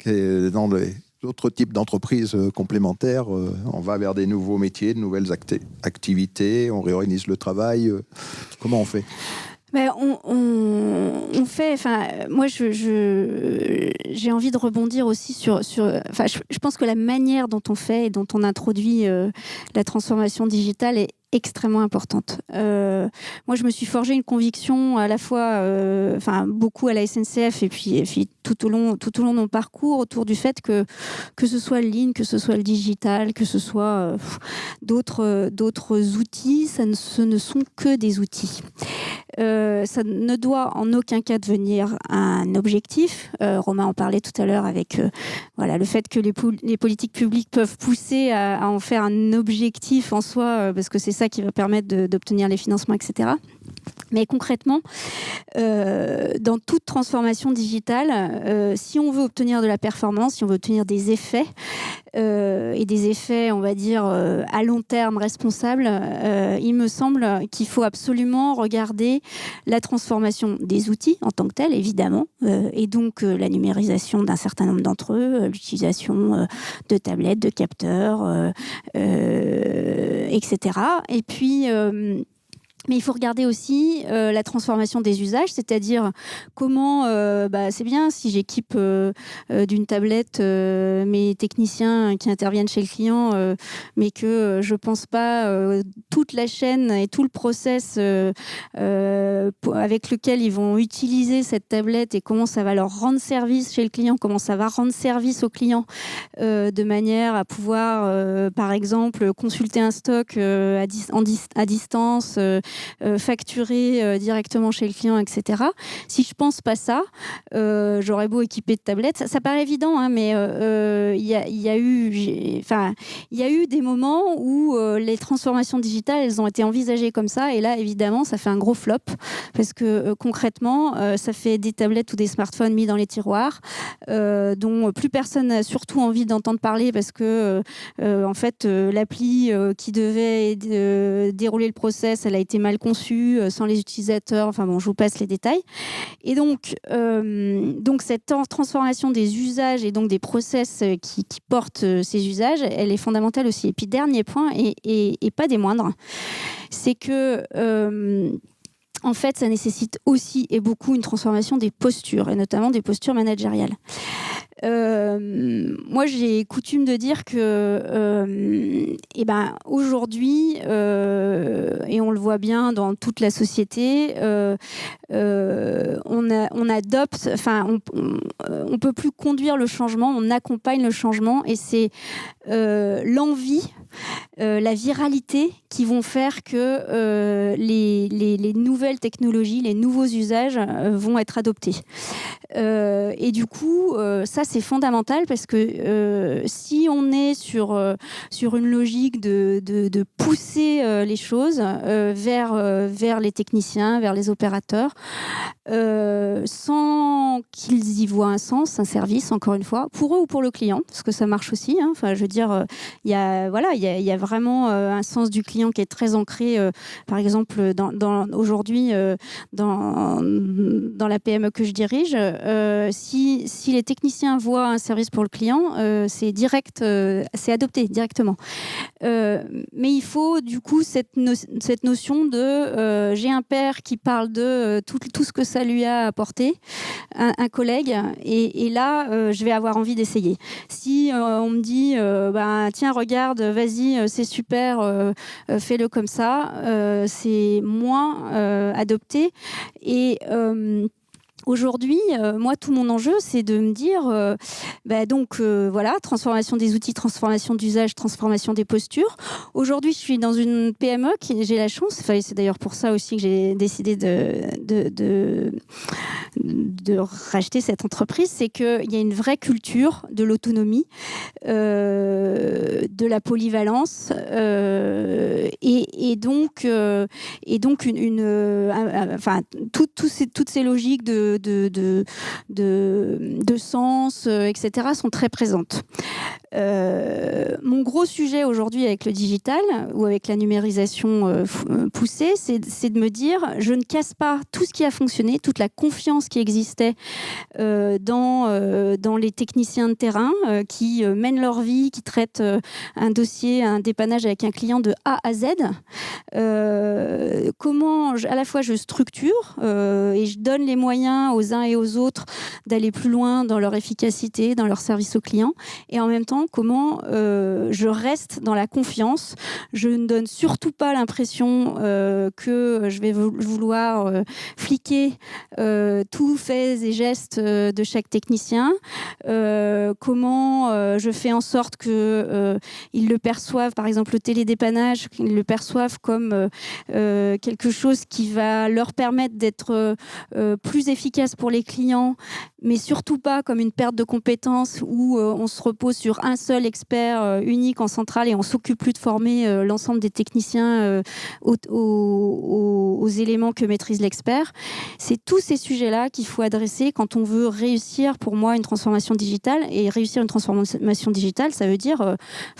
dans les autres types d'entreprises complémentaires, on va vers des nouveaux métiers, de nouvelles activités, on réorganise le travail. Comment on fait ? On fait, moi j'ai envie de rebondir aussi sur je pense que la manière dont on fait et dont on introduit la transformation digitale extrêmement importante. Moi, je me suis forgé une conviction à la fois, beaucoup à la SNCF et puis tout au long de mon parcours autour du fait que ce soit le ligne, que ce soit le digital, que ce soit d'autres outils, ce ne sont que des outils. Ça ne doit en aucun cas devenir un objectif. Romain en parlait tout à l'heure avec le fait que les politiques publiques peuvent pousser à en faire un objectif en soi, parce que c'est ça qui va permettre d'obtenir les financements, etc. Mais concrètement, dans toute transformation digitale, si on veut obtenir de la performance, si on veut obtenir des effets, et des effets, on va dire, à long terme responsables, il me semble qu'il faut absolument regarder la transformation des outils en tant que tels, évidemment, et donc la numérisation d'un certain nombre d'entre eux, l'utilisation de tablettes, de capteurs, etc. Et puis... mais il faut regarder aussi la transformation des usages, c'est-à-dire comment, c'est bien si j'équipe d'une tablette mes techniciens qui interviennent chez le client, mais que je ne pense pas toute la chaîne et tout le process avec lequel ils vont utiliser cette tablette et comment ça va leur rendre service chez le client, comment ça va rendre service au client de manière à pouvoir, par exemple, consulter un stock à distance, facturer directement chez le client, etc. Si je pense pas ça, j'aurais beau équiper de tablettes. Ça paraît évident, hein, mais il y a eu des moments où les transformations digitales, elles ont été envisagées comme ça, et là, évidemment, ça fait un gros flop, parce que concrètement, ça fait des tablettes ou des smartphones mis dans les tiroirs, dont plus personne n'a surtout envie d'entendre parler, parce que en fait, l'appli qui devait dérouler le process, elle a été mal conçue, sans les utilisateurs, enfin bon, je vous passe les détails. Et donc cette transformation des usages et donc des process qui portent ces usages, elle est fondamentale aussi. Et puis dernier point, et pas des moindres, c'est que en fait, ça nécessite aussi et beaucoup une transformation des postures, et notamment des postures managériales. Moi, j'ai coutume de dire que aujourd'hui, et on le voit bien dans toute la société, on adopte, on peut plus conduire le changement, on accompagne le changement, et c'est l'envie, la viralité qui vont faire que les nouvelles technologies, les nouveaux usages vont être adoptés. Et du coup, ça c'est fondamental, parce que si on est sur une logique de pousser les choses vers les techniciens, vers les opérateurs, sans qu'ils y voient un sens, un service, encore une fois, pour eux ou pour le client, parce que ça marche aussi, hein. Enfin, je veux dire, il y a vraiment un sens du client qui est très ancré, par exemple, aujourd'hui, dans la PME que je dirige. Si les techniciens voient un service pour le client, c'est direct, c'est adopté directement. Mais il faut du coup cette notion de j'ai un père qui parle de tout ce que ça lui a apporté, un collègue, et là je vais avoir envie d'essayer. Si on me dit tiens, regarde, vas-y, c'est super, fais-le comme ça, c'est moins adopté. Et aujourd'hui, moi, tout mon enjeu, c'est de me dire, voilà, transformation des outils, transformation d'usage, transformation des postures. Aujourd'hui, je suis dans une PME j'ai la chance, c'est d'ailleurs pour ça aussi que j'ai décidé de racheter cette entreprise, c'est qu'il y a une vraie culture de l'autonomie, de la polyvalence, et donc toutes ces logiques de sens, etc., sont très présentes. Mon gros sujet aujourd'hui avec le digital ou avec la numérisation poussée, c'est de me dire, je ne casse pas tout ce qui a fonctionné, toute la confiance qui existait dans les techniciens de terrain qui mènent leur vie, qui traitent un dossier, un dépannage avec un client de A à Z. Comment à la fois je structure et je donne les moyens aux uns et aux autres d'aller plus loin dans leur efficacité, dans leur service aux clients, et en même temps également comment je reste dans la confiance. Je ne donne surtout pas l'impression que je vais vouloir fliquer tous faits et gestes de chaque technicien. Comment je fais en sorte qu'ils le perçoivent, par exemple le télédépannage, qu'ils le perçoivent comme quelque chose qui va leur permettre d'être plus efficace pour les clients, mais surtout pas comme une perte de compétences où on se repose sur un seul expert unique en centrale et on s'occupe plus de former l'ensemble des techniciens aux éléments que maîtrise l'expert. C'est tous ces sujets-là qu'il faut adresser quand on veut réussir, pour moi, une transformation digitale. Et réussir une transformation digitale, ça veut dire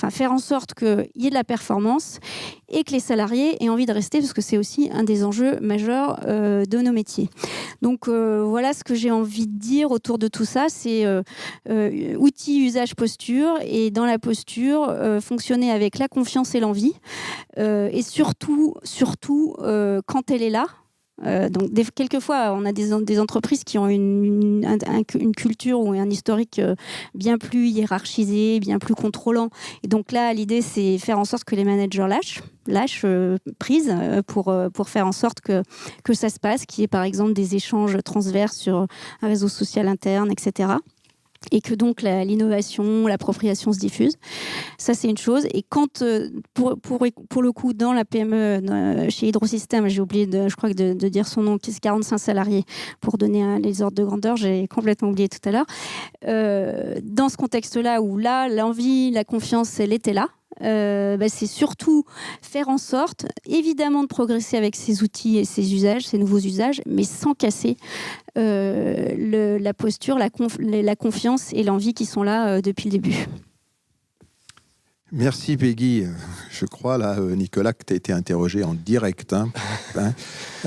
faire en sorte qu'il y ait de la performance et que les salariés aient envie de rester, parce que c'est aussi un des enjeux majeurs de nos métiers. Donc voilà ce que j'ai envie de dire autour de tout ça, c'est outils, usage, posture, et dans la posture, fonctionner avec la confiance et l'envie, et surtout quand elle est là. Donc quelquefois on a des entreprises qui ont une culture ou un historique bien plus hiérarchisé, bien plus contrôlant, et donc là l'idée c'est faire en sorte que les managers lâchent prise pour faire en sorte que ça se passe, qu'il y ait par exemple des échanges transverses sur un réseau social interne, etc. Et que donc l'innovation, l'appropriation se diffuse. Ça, c'est une chose. Et quand, pour le coup, dans la PME, chez Hydrosystème, j'ai oublié, je crois, de dire son nom, qui c'est 45 salariés, pour donner les ordres de grandeur, j'ai complètement oublié tout à l'heure. Dans ce contexte-là, où là, l'envie, la confiance, elle était là, c'est surtout faire en sorte, évidemment, de progresser avec ces outils et ces usages, ces nouveaux usages, mais sans casser la posture, la confiance et l'envie qui sont là depuis le début. Merci Peggy. Je crois, là, Nicolas, que tu as été interrogé en direct.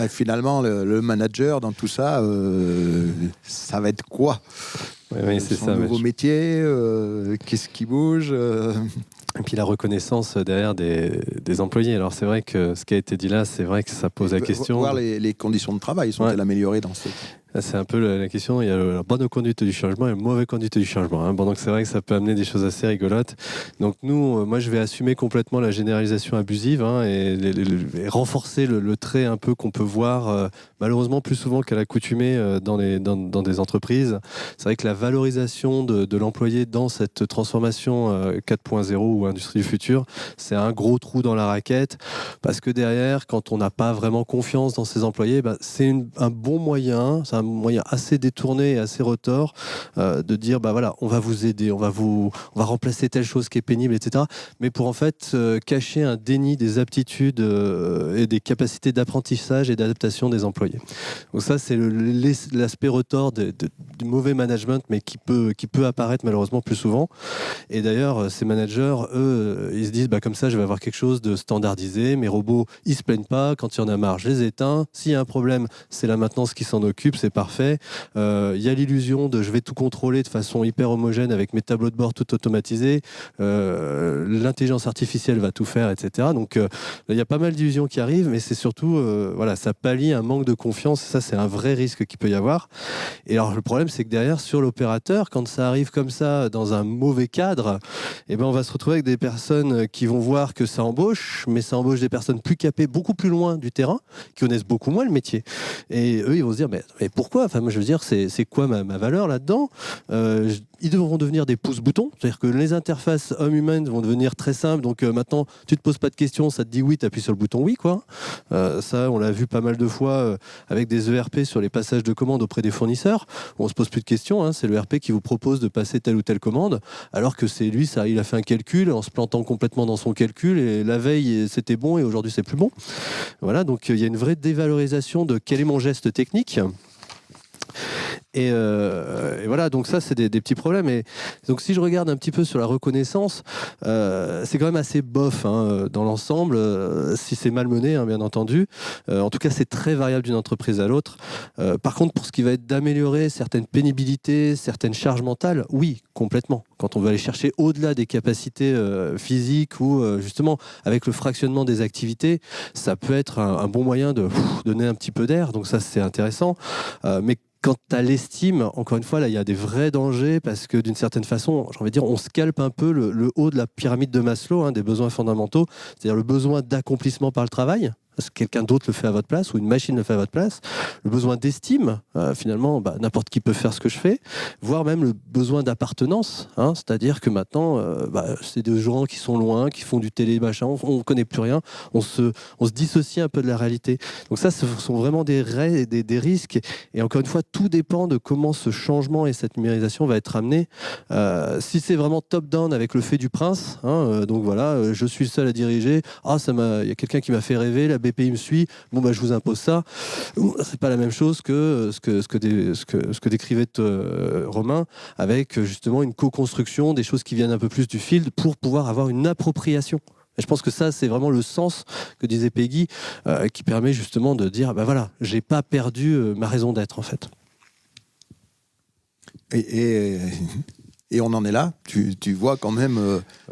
Finalement, le manager dans tout ça, ça va être quoi? Oui, c'est ça. Nouveau métier, qu'est-ce qui bouge Et puis la reconnaissance derrière des employés. Alors c'est vrai que ce qui a été dit là, c'est vrai que ça pose la question. Voir les conditions de travail, sont-elles améliorées dans ce... C'est un peu la question. Il y a la bonne conduite du changement et la mauvaise conduite du changement. Bon, donc c'est vrai que ça peut amener des choses assez rigolotes. Donc nous, moi, je vais assumer complètement la généralisation abusive et renforcer le trait un peu qu'on peut voir malheureusement plus souvent qu'à l'accoutumée dans des entreprises. C'est vrai que la valorisation de l'employé dans cette transformation 4.0 ou industrie du futur, c'est un gros trou dans la raquette, parce que derrière, quand on n'a pas vraiment confiance dans ses employés, c'est un bon moyen, c'est un moyen assez détourné et assez retors de dire voilà, on va vous aider, on va remplacer telle chose qui est pénible, etc. Mais pour en fait cacher un déni des aptitudes et des capacités d'apprentissage et d'adaptation des employés. Donc ça, c'est l'aspect retors du mauvais management, mais qui peut apparaître malheureusement plus souvent. Et d'ailleurs, ces managers, eux, ils se disent comme ça, je vais avoir quelque chose de standardisé. Mes robots, ils se plaignent pas. Quand il y en a marre, je les éteins. S'il y a un problème, c'est la maintenance qui s'en occupe. C'est parfait. Il y a l'illusion de je vais tout contrôler de façon hyper homogène avec mes tableaux de bord tout automatisés. L'intelligence artificielle va tout faire, etc. Donc il y a pas mal d'illusions qui arrivent, mais c'est surtout ça pallie un manque de confiance. Ça, c'est un vrai risque qu'il peut y avoir. Et alors le problème, c'est que derrière, sur l'opérateur, quand ça arrive comme ça dans un mauvais cadre, on va se retrouver avec des personnes qui vont voir que ça embauche, mais ça embauche des personnes plus capées, beaucoup plus loin du terrain, qui connaissent beaucoup moins le métier. Et eux, ils vont se dire mais pourquoi? Moi, je veux dire, c'est quoi ma valeur là-dedans? Ils devront devenir des pouces-boutons, c'est-à-dire que les interfaces hommes-humaines vont devenir très simples. Donc maintenant, tu te poses pas de questions, ça te dit oui, tu appuies sur le bouton oui, quoi. Ça, on l'a vu pas mal de fois avec des ERP sur les passages de commandes auprès des fournisseurs. On se pose plus de questions, c'est l'ERP qui vous propose de passer telle ou telle commande, alors que c'est lui, il a fait un calcul en se plantant complètement dans son calcul, et la veille c'était bon et aujourd'hui c'est plus bon. Voilà, donc il y a une vraie dévalorisation de quel est mon geste technique. Et voilà, donc ça, c'est des petits problèmes. Et donc, si je regarde un petit peu sur la reconnaissance, c'est quand même assez bof dans l'ensemble, si c'est mal mené, bien entendu. En tout cas, c'est très variable d'une entreprise à l'autre. Par contre, pour ce qui va être d'améliorer certaines pénibilités, certaines charges mentales, oui, complètement. Quand on va aller chercher au-delà des capacités physiques ou justement avec le fractionnement des activités, ça peut être un bon moyen de donner un petit peu d'air. Donc ça, c'est intéressant. Mais quant à l'estime, encore une fois, là, il y a des vrais dangers parce que d'une certaine façon, j'ai envie de dire, on scalpe un peu le haut de la pyramide de Maslow, hein, des besoins fondamentaux, c'est-à-dire le besoin d'accomplissement par le travail, parce que quelqu'un d'autre le fait à votre place ou une machine le fait à votre place, le besoin d'estime, finalement, n'importe qui peut faire ce que je fais, voire même le besoin d'appartenance, hein, c'est-à-dire que maintenant, c'est des gens qui sont loin, qui font du télé, machin, on ne connaît plus rien, on se dissocie un peu de la réalité. Donc ça, ce sont vraiment des risques, et encore une fois, tout dépend de comment ce changement et cette numérisation va être amené. Si c'est vraiment top-down avec le fait du prince, hein, donc voilà, je suis le seul à diriger, il y a quelqu'un qui m'a fait rêver, la BPI me suit, je vous impose ça. C'est pas la même chose que ce que décrivait Romain, avec justement une co-construction, des choses qui viennent un peu plus du field pour pouvoir avoir une appropriation. Et je pense que ça, c'est vraiment le sens que disait Peggy, qui permet justement de dire, voilà, j'ai pas perdu ma raison d'être en fait. Et on en est là. Tu vois quand même.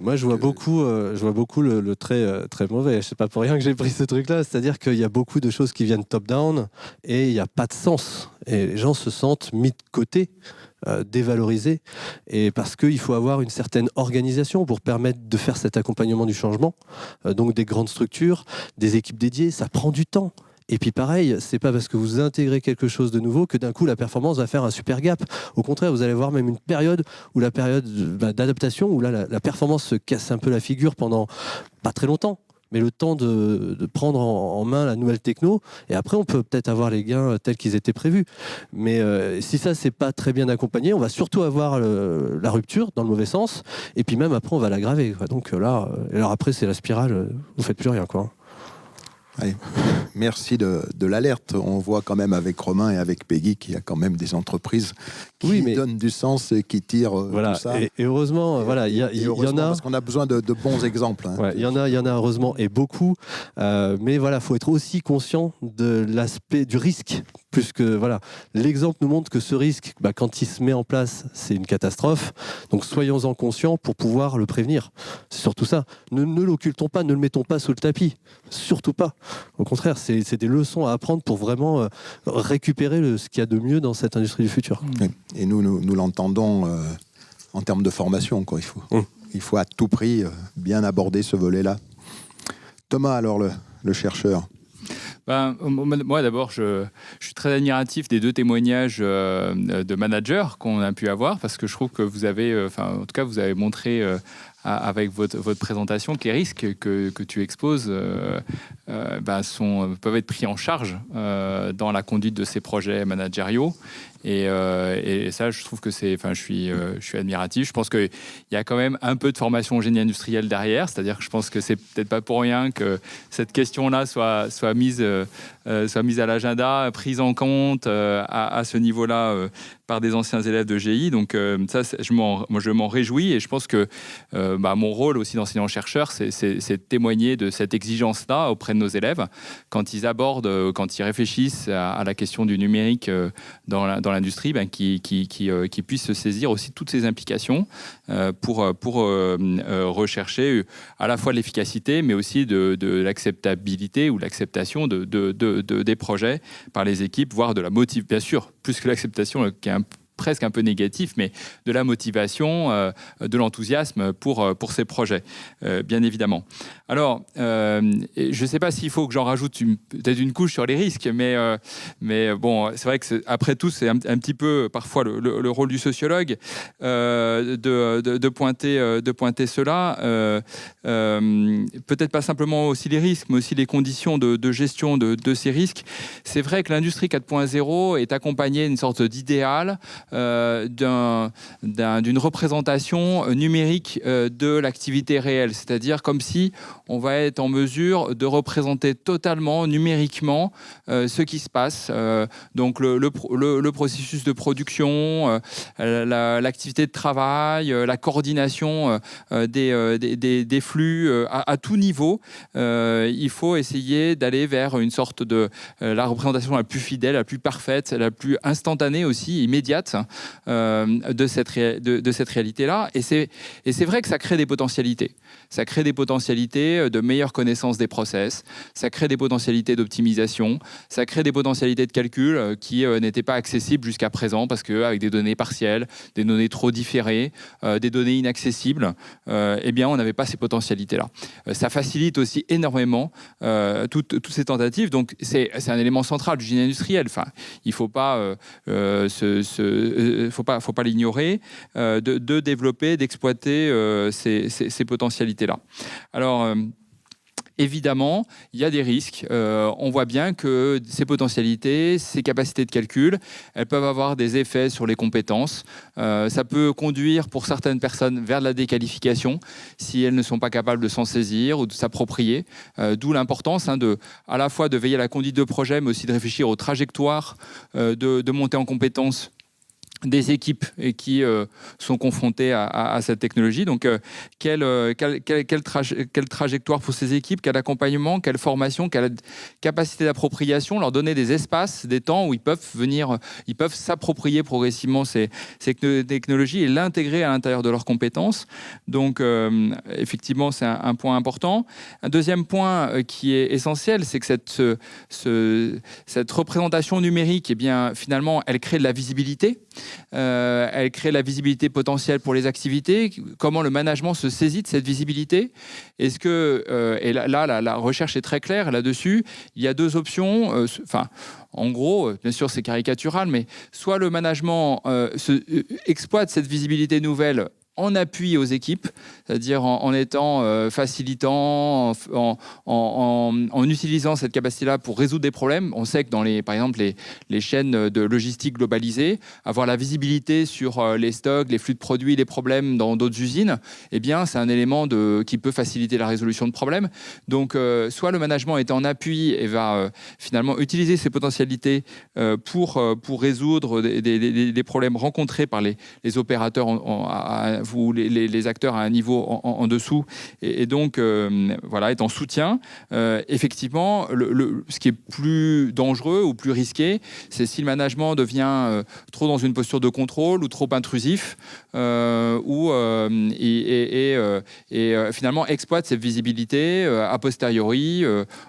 Moi, je vois beaucoup le très très mauvais. Je sais pas pour rien que j'ai pris ce truc-là. C'est-à-dire qu'il y a beaucoup de choses qui viennent top-down et il n'y a pas de sens. Et les gens se sentent mis de côté, dévalorisés. Et parce qu'il faut avoir une certaine organisation pour permettre de faire cet accompagnement du changement. Donc des grandes structures, des équipes dédiées, ça prend du temps. Et puis pareil, c'est pas parce que vous intégrez quelque chose de nouveau que d'un coup la performance va faire un super gap. Au contraire, vous allez voir même une période où la période d'adaptation, où là la performance se casse un peu la figure pendant pas très longtemps, mais le temps de prendre en main la nouvelle techno, et après on peut peut-être avoir les gains tels qu'ils étaient prévus. Mais si ça c'est pas très bien accompagné, on va surtout avoir la rupture dans le mauvais sens, et puis même après on va l'aggraver, quoi. Donc là, alors après c'est la spirale, vous faites plus rien, quoi. Allez, merci de l'alerte. On voit quand même avec Romain et avec Peggy qu'il y a quand même des entreprises qui donnent du sens et qui tirent tout ça. Et heureusement, il y en a. Parce qu'on a besoin de bons exemples. Hein. Il y en a heureusement et beaucoup. Mais voilà, faut être aussi conscient de l'aspect du risque. Plus que l'exemple nous montre que ce risque, quand il se met en place, c'est une catastrophe. Donc soyons-en conscients pour pouvoir le prévenir. C'est surtout ça. Ne l'occultons pas, ne le mettons pas sous le tapis. Surtout pas. Au contraire, c'est des leçons à apprendre pour vraiment récupérer ce qu'il y a de mieux dans cette industrie du futur. Et nous l'entendons en termes de formation, quoi. Il faut à tout prix bien aborder ce volet-là. Thomas, alors le chercheur. Moi, d'abord, je suis très admiratif des 2 témoignages de managers qu'on a pu avoir, parce que je trouve que vous avez, en tout cas, vous avez montré avec votre présentation que les risques que tu exposes peuvent être pris en charge dans la conduite de ces projets managériaux. Et ça, je trouve que je suis admiratif. Je pense qu'il y a quand même un peu de formation au génie industriel derrière. C'est-à-dire que je pense que c'est peut-être pas pour rien que cette question-là soit mise à l'agenda, prise en compte à ce niveau-là par des anciens élèves de GI. Donc ça, je m'en réjouis. Et je pense que mon rôle aussi d'enseignant-chercheur, c'est de témoigner de cette exigence-là auprès de nos élèves quand ils réfléchissent à la question du numérique dans l'industrie, qui puissent se saisir aussi de toutes ces implications pour rechercher à la fois de l'efficacité, mais aussi de l'acceptabilité ou l'acceptation des projets par les équipes, voire de la motivation, bien sûr, plus que l'acceptation qui est presque un peu négatif, mais de la motivation, de l'enthousiasme pour ces projets, bien évidemment. Alors, je ne sais pas s'il faut que j'en rajoute peut-être une couche sur les risques, mais bon, c'est vrai que après tout, c'est un petit peu parfois le rôle du sociologue de pointer cela. Peut-être pas simplement aussi les risques, mais aussi les conditions de gestion de ces risques. C'est vrai que l'industrie 4.0 est accompagnée d'une sorte d'idéal, d'une représentation numérique de l'activité réelle, c'est-à-dire comme si on va être en mesure de représenter totalement numériquement ce qui se passe, donc le processus de production, l'activité de travail, la coordination des flux à tout niveau. Il faut essayer d'aller vers une sorte de la représentation la plus fidèle, la plus parfaite, la plus instantanée aussi, immédiate, de cette réalité-là. Et c'est vrai que ça crée des potentialités. Ça crée des potentialités de meilleure connaissance des process, ça crée des potentialités d'optimisation, ça crée des potentialités de calcul qui n'étaient pas accessibles jusqu'à présent parce qu'avec des données partielles, des données trop différées, des données inaccessibles, eh bien, on n'avait pas ces potentialités-là. Ça facilite aussi énormément toutes ces tentatives. Donc, c'est un élément central du génie industriel. Enfin, il ne faut pas l'ignorer, de développer, d'exploiter ces potentialités-là. Alors, évidemment, il y a des risques. On voit bien que ces potentialités, ces capacités de calcul, elles peuvent avoir des effets sur les compétences. Ça peut conduire pour certaines personnes vers de la déqualification si elles ne sont pas capables de s'en saisir ou de s'approprier. D'où l'importance à la fois de veiller à la conduite de projet, mais aussi de réfléchir aux trajectoires de montée en compétences des équipes qui sont confrontées à cette technologie. Donc, quelle trajectoire pour ces équipes, quel accompagnement, quelle formation, quelle capacité d'appropriation, leur donner des espaces, des temps où ils peuvent s'approprier progressivement ces technologies et l'intégrer à l'intérieur de leurs compétences. Donc, effectivement, c'est un point important. Un deuxième point qui est essentiel, c'est que cette représentation numérique, eh bien, finalement, elle crée de la visibilité. Elle crée la visibilité potentielle pour les activités. Comment le management se saisit de cette visibilité? Est-ce que, et là, la recherche est très claire là-dessus, il y a deux options. En gros, bien sûr, c'est caricatural, mais soit le management exploite cette visibilité nouvelle en appui aux équipes, c'est-à-dire en étant facilitant, en utilisant cette capacité-là pour résoudre des problèmes. On sait que par exemple, les chaînes de logistique globalisées, avoir la visibilité sur les stocks, les flux de produits, les problèmes dans d'autres usines, eh bien, c'est un élément qui peut faciliter la résolution de problèmes. Donc, soit le management est en appui et va finalement utiliser ses potentialités pour résoudre des problèmes rencontrés par les opérateurs ou les acteurs à un niveau en dessous, et donc voilà, est en soutien. Effectivement, ce qui est plus dangereux ou plus risqué, c'est si le management devient trop dans une posture de contrôle ou trop intrusif, ou finalement exploite cette visibilité a posteriori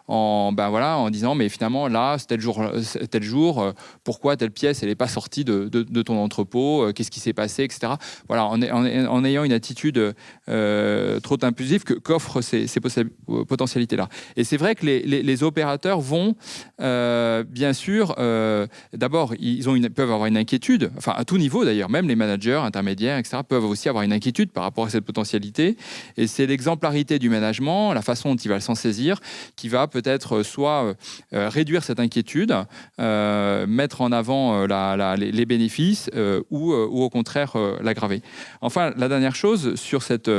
en disant mais finalement là c'est tel jour, pourquoi telle pièce elle n'est pas sortie de ton entrepôt, qu'est-ce qui s'est passé, etc. Voilà, en ayant une attitude trop impulsive qu'offrent ces potentialités-là. Et c'est vrai que les opérateurs vont, bien sûr, d'abord, peuvent avoir une inquiétude, enfin à tout niveau d'ailleurs, même les managers, intermédiaires, etc., peuvent aussi avoir une inquiétude par rapport à cette potentialité. Et c'est l'exemplarité du management, la façon dont il va s'en saisir, qui va peut-être soit réduire cette inquiétude, mettre en avant les bénéfices, ou au contraire l'aggraver. Enfin, la dernière chose sur cette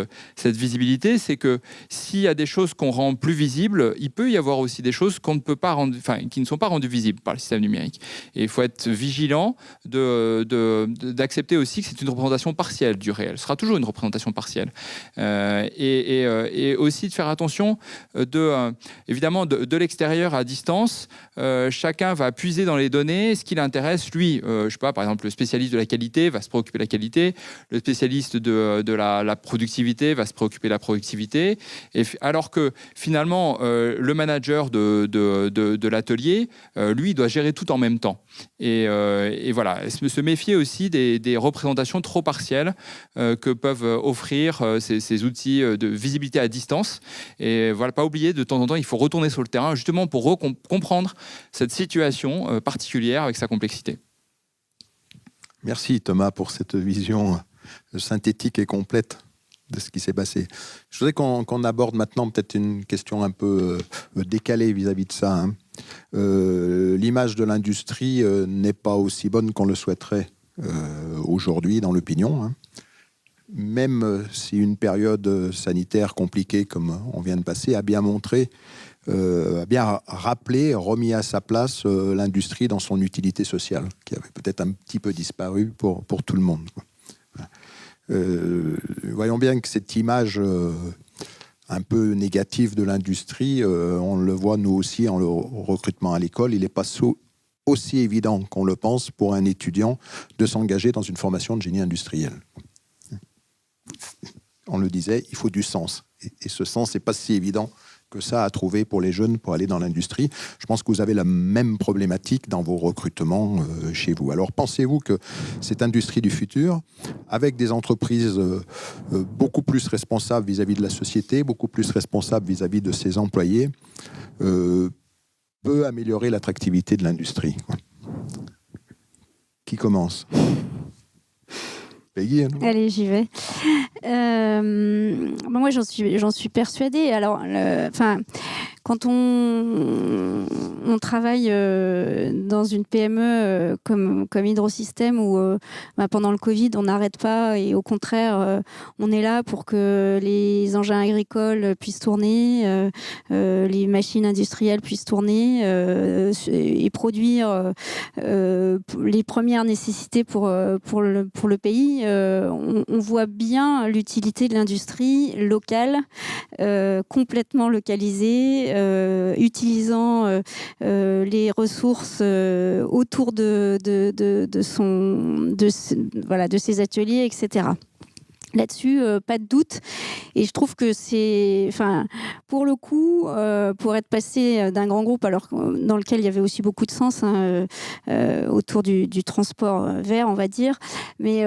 visibilité, c'est que s'il y a des choses qu'on rend plus visibles, il peut y avoir aussi des choses qu'on ne peut pas rendre, qui ne sont pas rendues visibles par le système numérique. Et il faut être vigilant d'accepter aussi que c'est une représentation partielle du réel. Ce sera toujours une représentation partielle. Et aussi de faire attention évidemment de l'extérieur à distance. Chacun va puiser dans les données ce qui l'intéresse. Lui, je sais pas, par exemple, le spécialiste de la qualité va se préoccuper de la qualité, le spécialiste de la productivité va se préoccuper de la productivité, alors que finalement le manager de l'atelier, lui, doit gérer tout en même temps. Et voilà, se méfier aussi des représentations trop partielles que peuvent offrir ces outils de visibilité à distance. Et voilà, pas oublier de temps en temps, il faut retourner sur le terrain justement pour comprendre cette situation particulière avec sa complexité. Merci Thomas pour cette vision synthétique et complète de ce qui s'est passé. Je voudrais qu'on aborde maintenant peut-être une question un peu décalée vis-à-vis de ça. Hein. L'image de l'industrie n'est pas aussi bonne qu'on le souhaiterait aujourd'hui dans l'opinion. Hein. Même si une période sanitaire compliquée comme on vient de passer a bien montré, a bien rappelé, remis à sa place l'industrie dans son utilité sociale, qui avait peut-être un petit peu disparu pour tout le monde. Quoi. Voyons bien que cette image un peu négative de l'industrie, on le voit nous aussi en le recrutement à l'école, il n'est pas aussi évident qu'on le pense pour un étudiant de s'engager dans une formation de génie industriel. On le disait, il faut du sens. Et ce sens, c'est pas si évident que ça à trouver pour les jeunes pour aller dans l'industrie. Je pense que vous avez la même problématique dans vos recrutements chez vous. Alors pensez-vous que cette industrie du futur, avec des entreprises beaucoup plus responsables vis-à-vis de la société, beaucoup plus responsables vis-à-vis de ses employés, peut améliorer l'attractivité de l'industrie? Qui commence? Peggy, hein? Allez, j'y vais. Moi, j'en suis persuadée. Alors, quand on travaille dans une PME comme Hydrosystème où pendant le Covid, on n'arrête pas et au contraire, on est là pour que les engins agricoles puissent tourner, les machines industrielles puissent tourner et produire les premières nécessités pour le pays. On voit bien l'utilité de l'industrie locale, complètement localisée, utilisant les ressources autour de ses ateliers, etc. Là-dessus, pas de doute. Et je trouve que c'est, pour le coup, pour être passé d'un grand groupe, alors dans lequel il y avait aussi beaucoup de sens autour du transport vert, on va dire, mais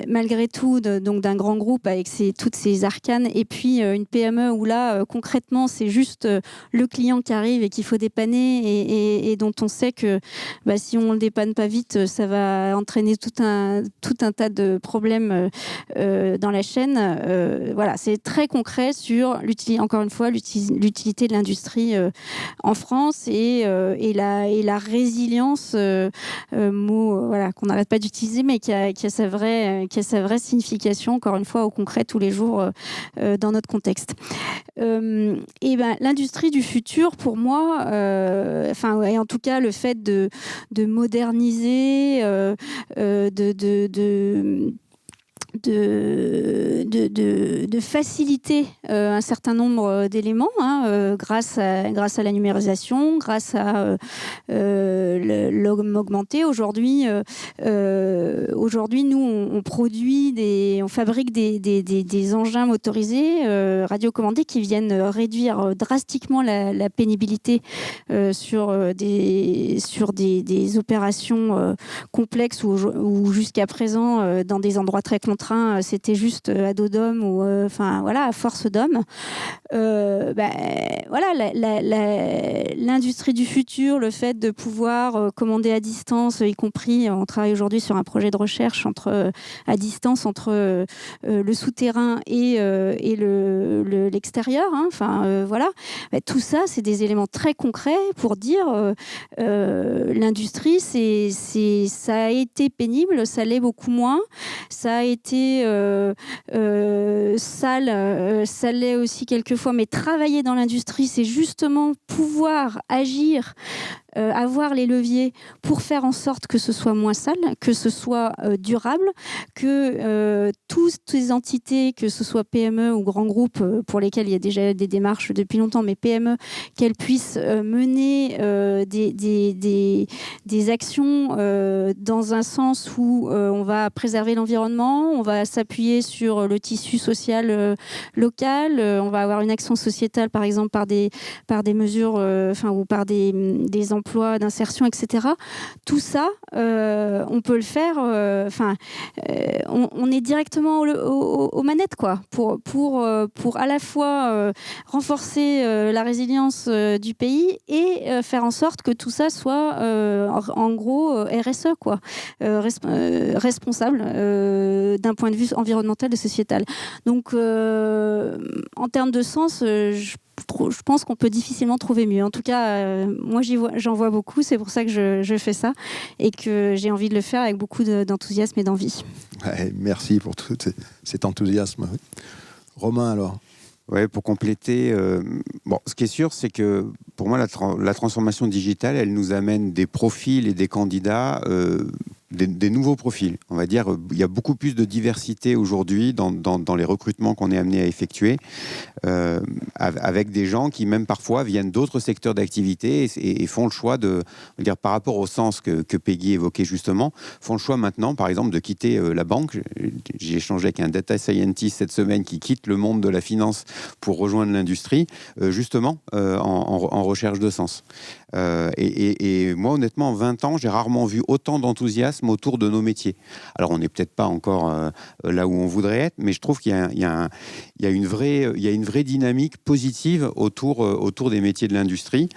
malgré tout, donc d'un grand groupe avec toutes ces arcanes, et puis une PME où là, concrètement, c'est juste le client qui arrive et qu'il faut dépanner et dont on sait que si on le dépanne pas vite, ça va entraîner tout un tas de problèmes dans la chaîne. Voilà, c'est très concret sur encore une fois l'utilité de l'industrie en France et la résilience, mot qu'on n'arrête pas d'utiliser, mais qui a sa vraie signification, encore une fois, au concret tous les jours dans notre contexte. L'industrie du futur, pour moi, et en tout cas le fait de moderniser, de faciliter un certain nombre d'éléments grâce à la numérisation, grâce à l'homme augmenté. Aujourd'hui, nous, on fabrique des engins motorisés radiocommandés qui viennent réduire drastiquement la pénibilité sur des opérations complexes où jusqu'à présent, dans des endroits très contraints, c'était juste à dos d'homme ou à force d'homme. L'industrie du futur, le fait de pouvoir commander à distance, y compris, on travaille aujourd'hui sur un projet de recherche à distance entre le souterrain et l'extérieur. Tout ça, c'est des éléments très concrets pour dire l'industrie, ça a été pénible, ça l'est beaucoup moins. Ça a été sale, ça l'est aussi quelquefois, mais travailler dans l'industrie, c'est justement pouvoir agir, avoir les leviers pour faire en sorte que ce soit moins sale, que ce soit durable, que toutes ces entités, que ce soit PME ou grands groupes pour lesquels il y a déjà des démarches depuis longtemps, mais PME, qu'elles puissent mener des actions dans un sens où on va préserver l'environnement, on va s'appuyer sur le tissu social local, on va avoir une action sociétale, par exemple, par des mesures, ou par des emplois d'insertion, etc. Tout ça, on peut le faire. On est directement aux manettes, quoi, pour à la fois renforcer la résilience du pays et faire en sorte que tout ça soit, en gros, RSE, quoi, responsable d'un point de vue environnemental et sociétal. Donc, en termes de sens, je pense qu'on peut difficilement trouver mieux. En tout cas, moi, j'en vois beaucoup. C'est pour ça que je fais ça et que j'ai envie de le faire avec beaucoup d'enthousiasme et d'envie. Ouais, merci pour tout cet enthousiasme. Romain, alors? Ouais, pour compléter, ce qui est sûr, c'est que pour moi, la transformation digitale, elle nous amène des profils et des candidats des nouveaux profils. On va dire, il y a beaucoup plus de diversité aujourd'hui dans les recrutements qu'on est amené à effectuer, avec des gens qui même parfois viennent d'autres secteurs d'activité et font le choix de, on va dire, par rapport au sens que Peggy évoquait justement, font le choix maintenant, par exemple, de quitter la banque. J'ai échangé avec un data scientist cette semaine qui quitte le monde de la finance pour rejoindre l'industrie, justement en recherche de sens. Et moi, honnêtement, en 20 ans, j'ai rarement vu autant d'enthousiasme autour de nos métiers. Alors, on n'est peut-être pas encore là où on voudrait être, mais je trouve qu'il y a une vraie dynamique positive autour des métiers de l'industrie.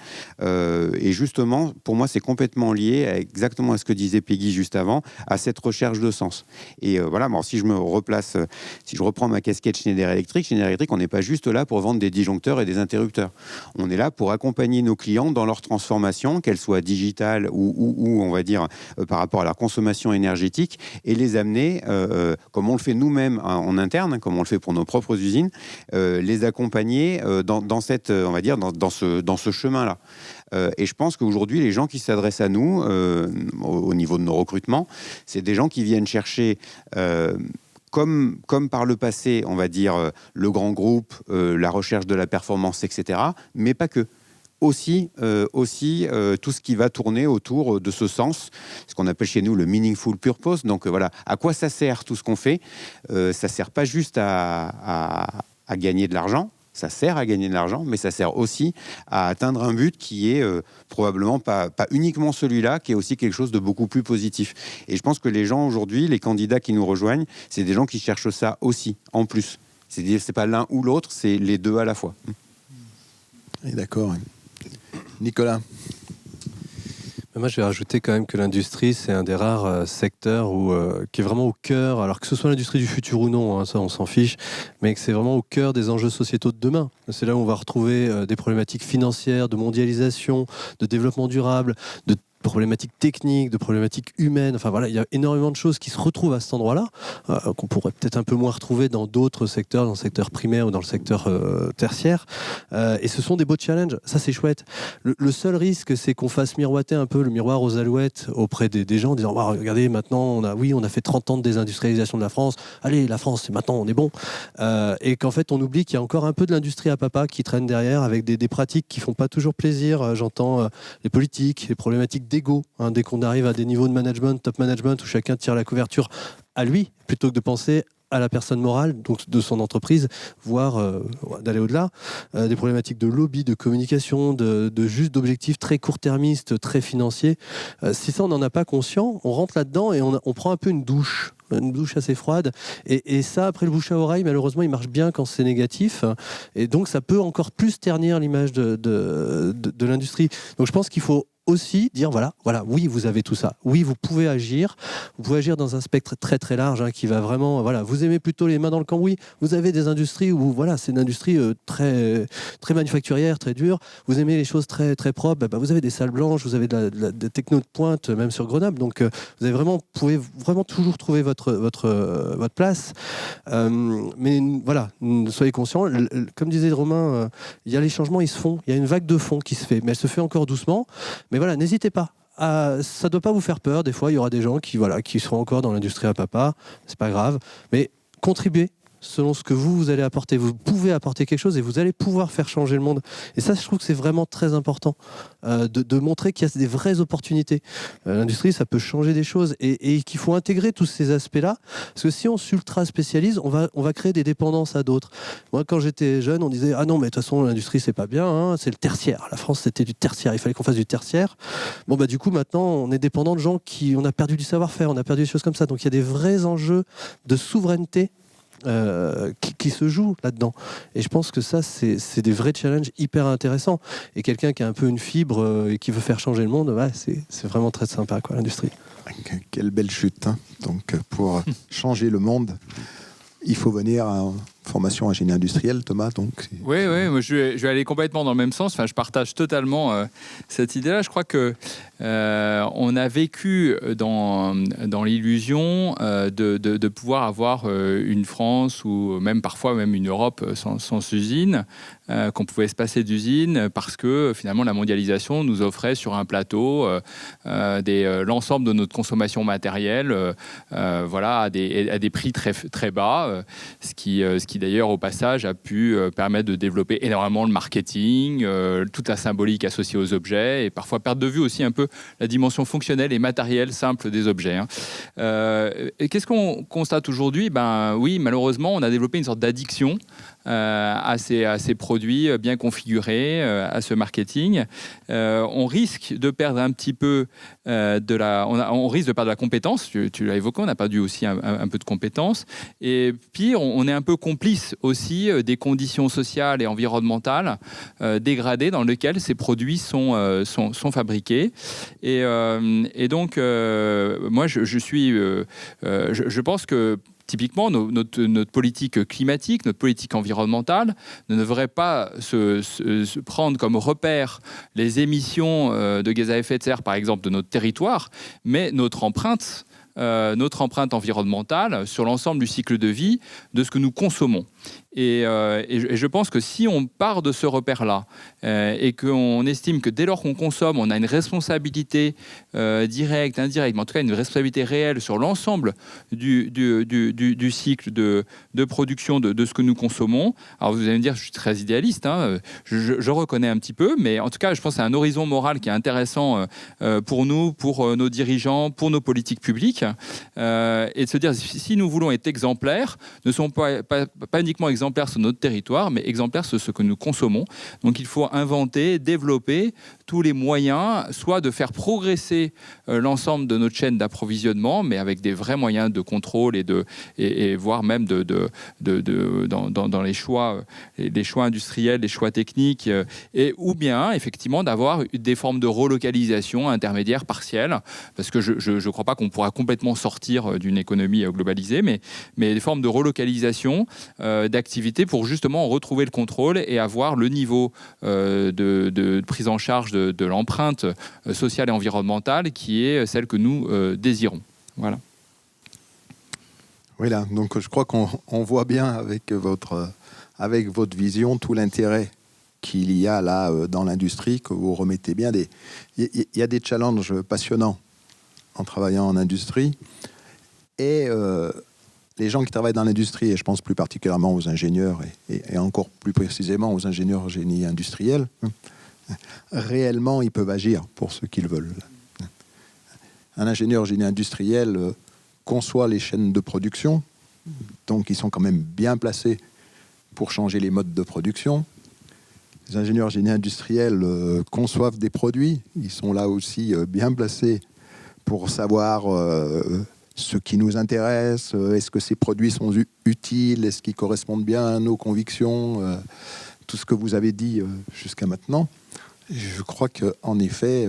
Et justement, pour moi, c'est complètement lié exactement à ce que disait Peggy juste avant, à cette recherche de sens. Et voilà, bon, si je reprends ma casquette Schneider Electric, on n'est pas juste là pour vendre des disjoncteurs et des interrupteurs. On est là pour accompagner nos clients dans leur transformation, qu'elle soit digitale ou on va dire par rapport à leur consommation énergétique, et les amener, comme on le fait nous-mêmes en interne, comme on le fait pour nos propres usines, les accompagner dans cette, on va dire, dans ce chemin-là. Et je pense qu'aujourd'hui, les gens qui s'adressent à nous, au niveau de nos recrutements, c'est des gens qui viennent chercher, comme par le passé, on va dire, le grand groupe, la recherche de la performance, etc., mais pas que. Aussi tout ce qui va tourner autour de ce sens, ce qu'on appelle chez nous le meaningful purpose. Donc voilà, à quoi ça sert tout ce qu'on fait? Ça sert pas juste à gagner de l'argent. Ça sert à gagner de l'argent, mais ça sert aussi à atteindre un but qui est probablement pas uniquement celui-là, qui est aussi quelque chose de beaucoup plus positif. Et je pense que les gens aujourd'hui, les candidats qui nous rejoignent, c'est des gens qui cherchent ça aussi, en plus. C'est pas l'un ou l'autre, c'est les deux à la fois. D'accord. Nicolas. Moi, je vais rajouter quand même que l'industrie, c'est un des rares secteurs qui est vraiment au cœur, alors que ce soit l'industrie du futur ou non, ça on s'en fiche, mais que c'est vraiment au cœur des enjeux sociétaux de demain. C'est là où on va retrouver des problématiques financières, de mondialisation, de développement durable, de problématiques techniques, de problématiques humaines. Enfin voilà, il y a énormément de choses qui se retrouvent à cet endroit-là, qu'on pourrait peut-être un peu moins retrouver dans d'autres secteurs, dans le secteur primaire ou dans le secteur tertiaire. Et ce sont des beaux challenges. Ça, c'est chouette. Le seul risque, c'est qu'on fasse miroiter un peu le miroir aux alouettes auprès des gens en disant oh, regardez, maintenant, on a fait 30 ans de désindustrialisation de la France. Allez, la France, maintenant, on est bon. Et qu'en fait, on oublie qu'il y a encore un peu de l'industrie à papa qui traîne derrière avec des pratiques qui font pas toujours plaisir. J'entends les politiques, les problématiques d'ego, dès qu'on arrive à des niveaux de management, top management, où chacun tire la couverture à lui, plutôt que de penser à la personne morale, donc de son entreprise, voire d'aller au-delà, des problématiques de lobby, de communication, juste d'objectifs très court-termistes, très financiers. Si ça, on n'en a pas conscient, on rentre là-dedans et on prend un peu une douche assez froide, et ça, après le bouche à oreille, malheureusement, il marche bien quand c'est négatif, et donc ça peut encore plus ternir l'image de l'industrie. Donc je pense qu'il faut aussi dire voilà, oui, vous avez tout ça. Oui, vous pouvez agir dans un spectre très très large qui va vraiment, voilà, vous aimez plutôt les mains dans le cambouis. Vous avez des industries où voilà, c'est une industrie très très manufacturière, très dure. Vous aimez les choses très très propres. Vous avez des salles blanches, vous avez des technos de pointe, même sur Grenoble. Donc vous pouvez vraiment toujours trouver votre place. Mais voilà, soyez conscients. Comme disait Romain, il y a les changements, ils se font. Il y a une vague de fond qui se fait, mais elle se fait encore doucement. Mais voilà, n'hésitez pas. Ça ne doit pas vous faire peur. Des fois, il y aura des gens qui seront encore dans l'industrie à papa. C'est pas grave. Mais contribuez selon ce que vous allez apporter. Vous pouvez apporter quelque chose et vous allez pouvoir faire changer le monde. Et ça, je trouve que c'est vraiment très important de montrer qu'il y a des vraies opportunités. L'industrie, ça peut changer des choses et qu'il faut intégrer tous ces aspects-là. Parce que si on s'ultra spécialise, on va créer des dépendances à d'autres. Moi, quand j'étais jeune, on disait « Ah non, mais de toute façon, l'industrie, c'est pas bien, c'est le tertiaire. La France, c'était du tertiaire. Il fallait qu'on fasse du tertiaire. » Bon, du coup, maintenant, on est dépendant de gens on a perdu du savoir-faire, on a perdu des choses comme ça. Donc, il y a des vrais enjeux de souveraineté qui se joue là-dedans. Et je pense que ça, c'est des vrais challenges hyper intéressants. Et quelqu'un qui a un peu une fibre et qui veut faire changer le monde, c'est vraiment très sympa, l'industrie. Quelle belle chute. Donc, pour changer le monde, il faut venir formation ingénieur industriel, Thomas. Donc, Oui, moi, je vais aller complètement dans le même sens. Enfin, je partage totalement cette idée-là. Je crois que on a vécu dans l'illusion de pouvoir avoir une France ou même parfois même une Europe sans usine, qu'on pouvait se passer d'usine parce que finalement la mondialisation nous offrait sur un plateau l'ensemble de notre consommation matérielle voilà, à des prix très, très bas, ce qui d'ailleurs au passage a pu permettre de développer énormément le marketing, toute la symbolique associée aux objets et parfois perdre de vue aussi un peu la dimension fonctionnelle et matérielle simple des objets. Et qu'est-ce qu'on constate aujourd'hui ? Oui, malheureusement, on a développé une sorte d'addiction à ces produits bien configurés, à ce marketing. On risque de perdre un petit peu on risque de perdre la compétence, tu l'as évoqué, on a perdu aussi un peu de compétence. Et pire, on est un peu complice aussi des conditions sociales et environnementales dégradées dans lesquelles ces produits sont fabriqués. Et donc, moi, je pense que typiquement, notre politique climatique, notre politique environnementale ne devrait pas se prendre comme repère les émissions de gaz à effet de serre, par exemple, de notre territoire, mais notre empreinte environnementale sur l'ensemble du cycle de vie de ce que nous consommons. Et je pense que si on part de ce repère-là et qu'on estime que dès lors qu'on consomme, on a une responsabilité directe, indirecte, mais en tout cas une responsabilité réelle sur l'ensemble du cycle de production de ce que nous consommons. Alors vous allez me dire, je suis très idéaliste, je reconnais un petit peu, mais en tout cas, je pense que c'est un horizon moral qui est intéressant pour nous, pour nos dirigeants, pour nos politiques publiques, et de se dire, si nous voulons être exemplaires, ne sont pas uniquement exemplaires sur notre territoire, mais exemplaires sur ce que nous consommons. Donc il faut inventer, développer tous les moyens, soit de faire progresser l'ensemble de notre chaîne d'approvisionnement, mais avec des vrais moyens de contrôle et voire même dans les choix industriels, les choix techniques, ou bien effectivement d'avoir des formes de relocalisation intermédiaire partielle, parce que je ne crois pas qu'on pourra complètement sortir d'une économie globalisée, mais des formes de relocalisation d'activités pour justement retrouver le contrôle et avoir le niveau de prise en charge de l'empreinte sociale et environnementale qui est celle que nous désirons. Voilà. Oui, là, donc je crois qu'on voit bien avec votre vision tout l'intérêt qu'il y a là dans l'industrie, que vous remettez bien. Il y a des challenges passionnants en travaillant en industrie. Et les gens qui travaillent dans l'industrie, et je pense plus particulièrement aux ingénieurs, et encore plus précisément aux ingénieurs génie industriel, réellement, ils peuvent agir pour ce qu'ils veulent. Un ingénieur génie industriel conçoit les chaînes de production, donc ils sont quand même bien placés pour changer les modes de production. Les ingénieurs génie industriels conçoivent des produits, ils sont là aussi bien placés pour savoir ce qui nous intéresse, est-ce que ces produits sont utiles, est-ce qu'ils correspondent bien à nos convictions, tout ce que vous avez dit jusqu'à maintenant. Je crois qu'en effet,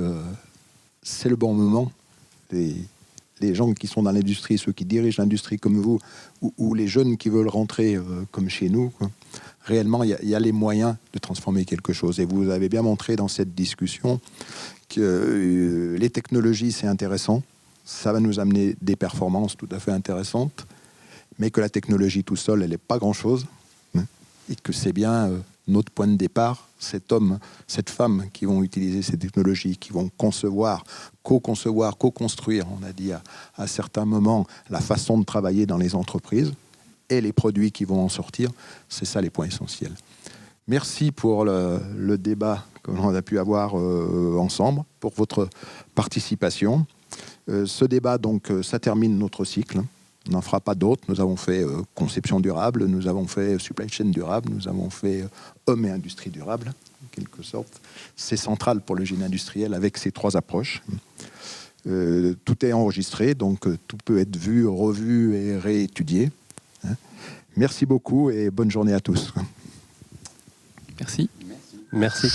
c'est le bon moment. Les gens qui sont dans l'industrie, ceux qui dirigent l'industrie comme vous, ou les jeunes qui veulent rentrer comme chez nous, quoi, réellement, il y a les moyens de transformer quelque chose. Et vous avez bien montré dans cette discussion que les technologies, c'est intéressant. Ça va nous amener des performances tout à fait intéressantes, mais que la technologie tout seul, elle n'est pas grand-chose, et que c'est bien notre point de départ, cet homme, cette femme qui vont utiliser ces technologies, qui vont concevoir, co-construire, on a dit à certains moments, la façon de travailler dans les entreprises et les produits qui vont en sortir. C'est ça les points essentiels. Merci pour le débat que l'on a pu avoir ensemble, pour votre participation. Ce débat, donc, ça termine notre cycle. On n'en fera pas d'autres. Nous avons fait conception durable, nous avons fait supply chain durable, nous avons fait homme et industrie durable, en quelque sorte. C'est central pour le génie industriel avec ces trois approches. Tout est enregistré, donc tout peut être vu, revu et réétudié. Merci beaucoup et bonne journée à tous. Merci. Merci.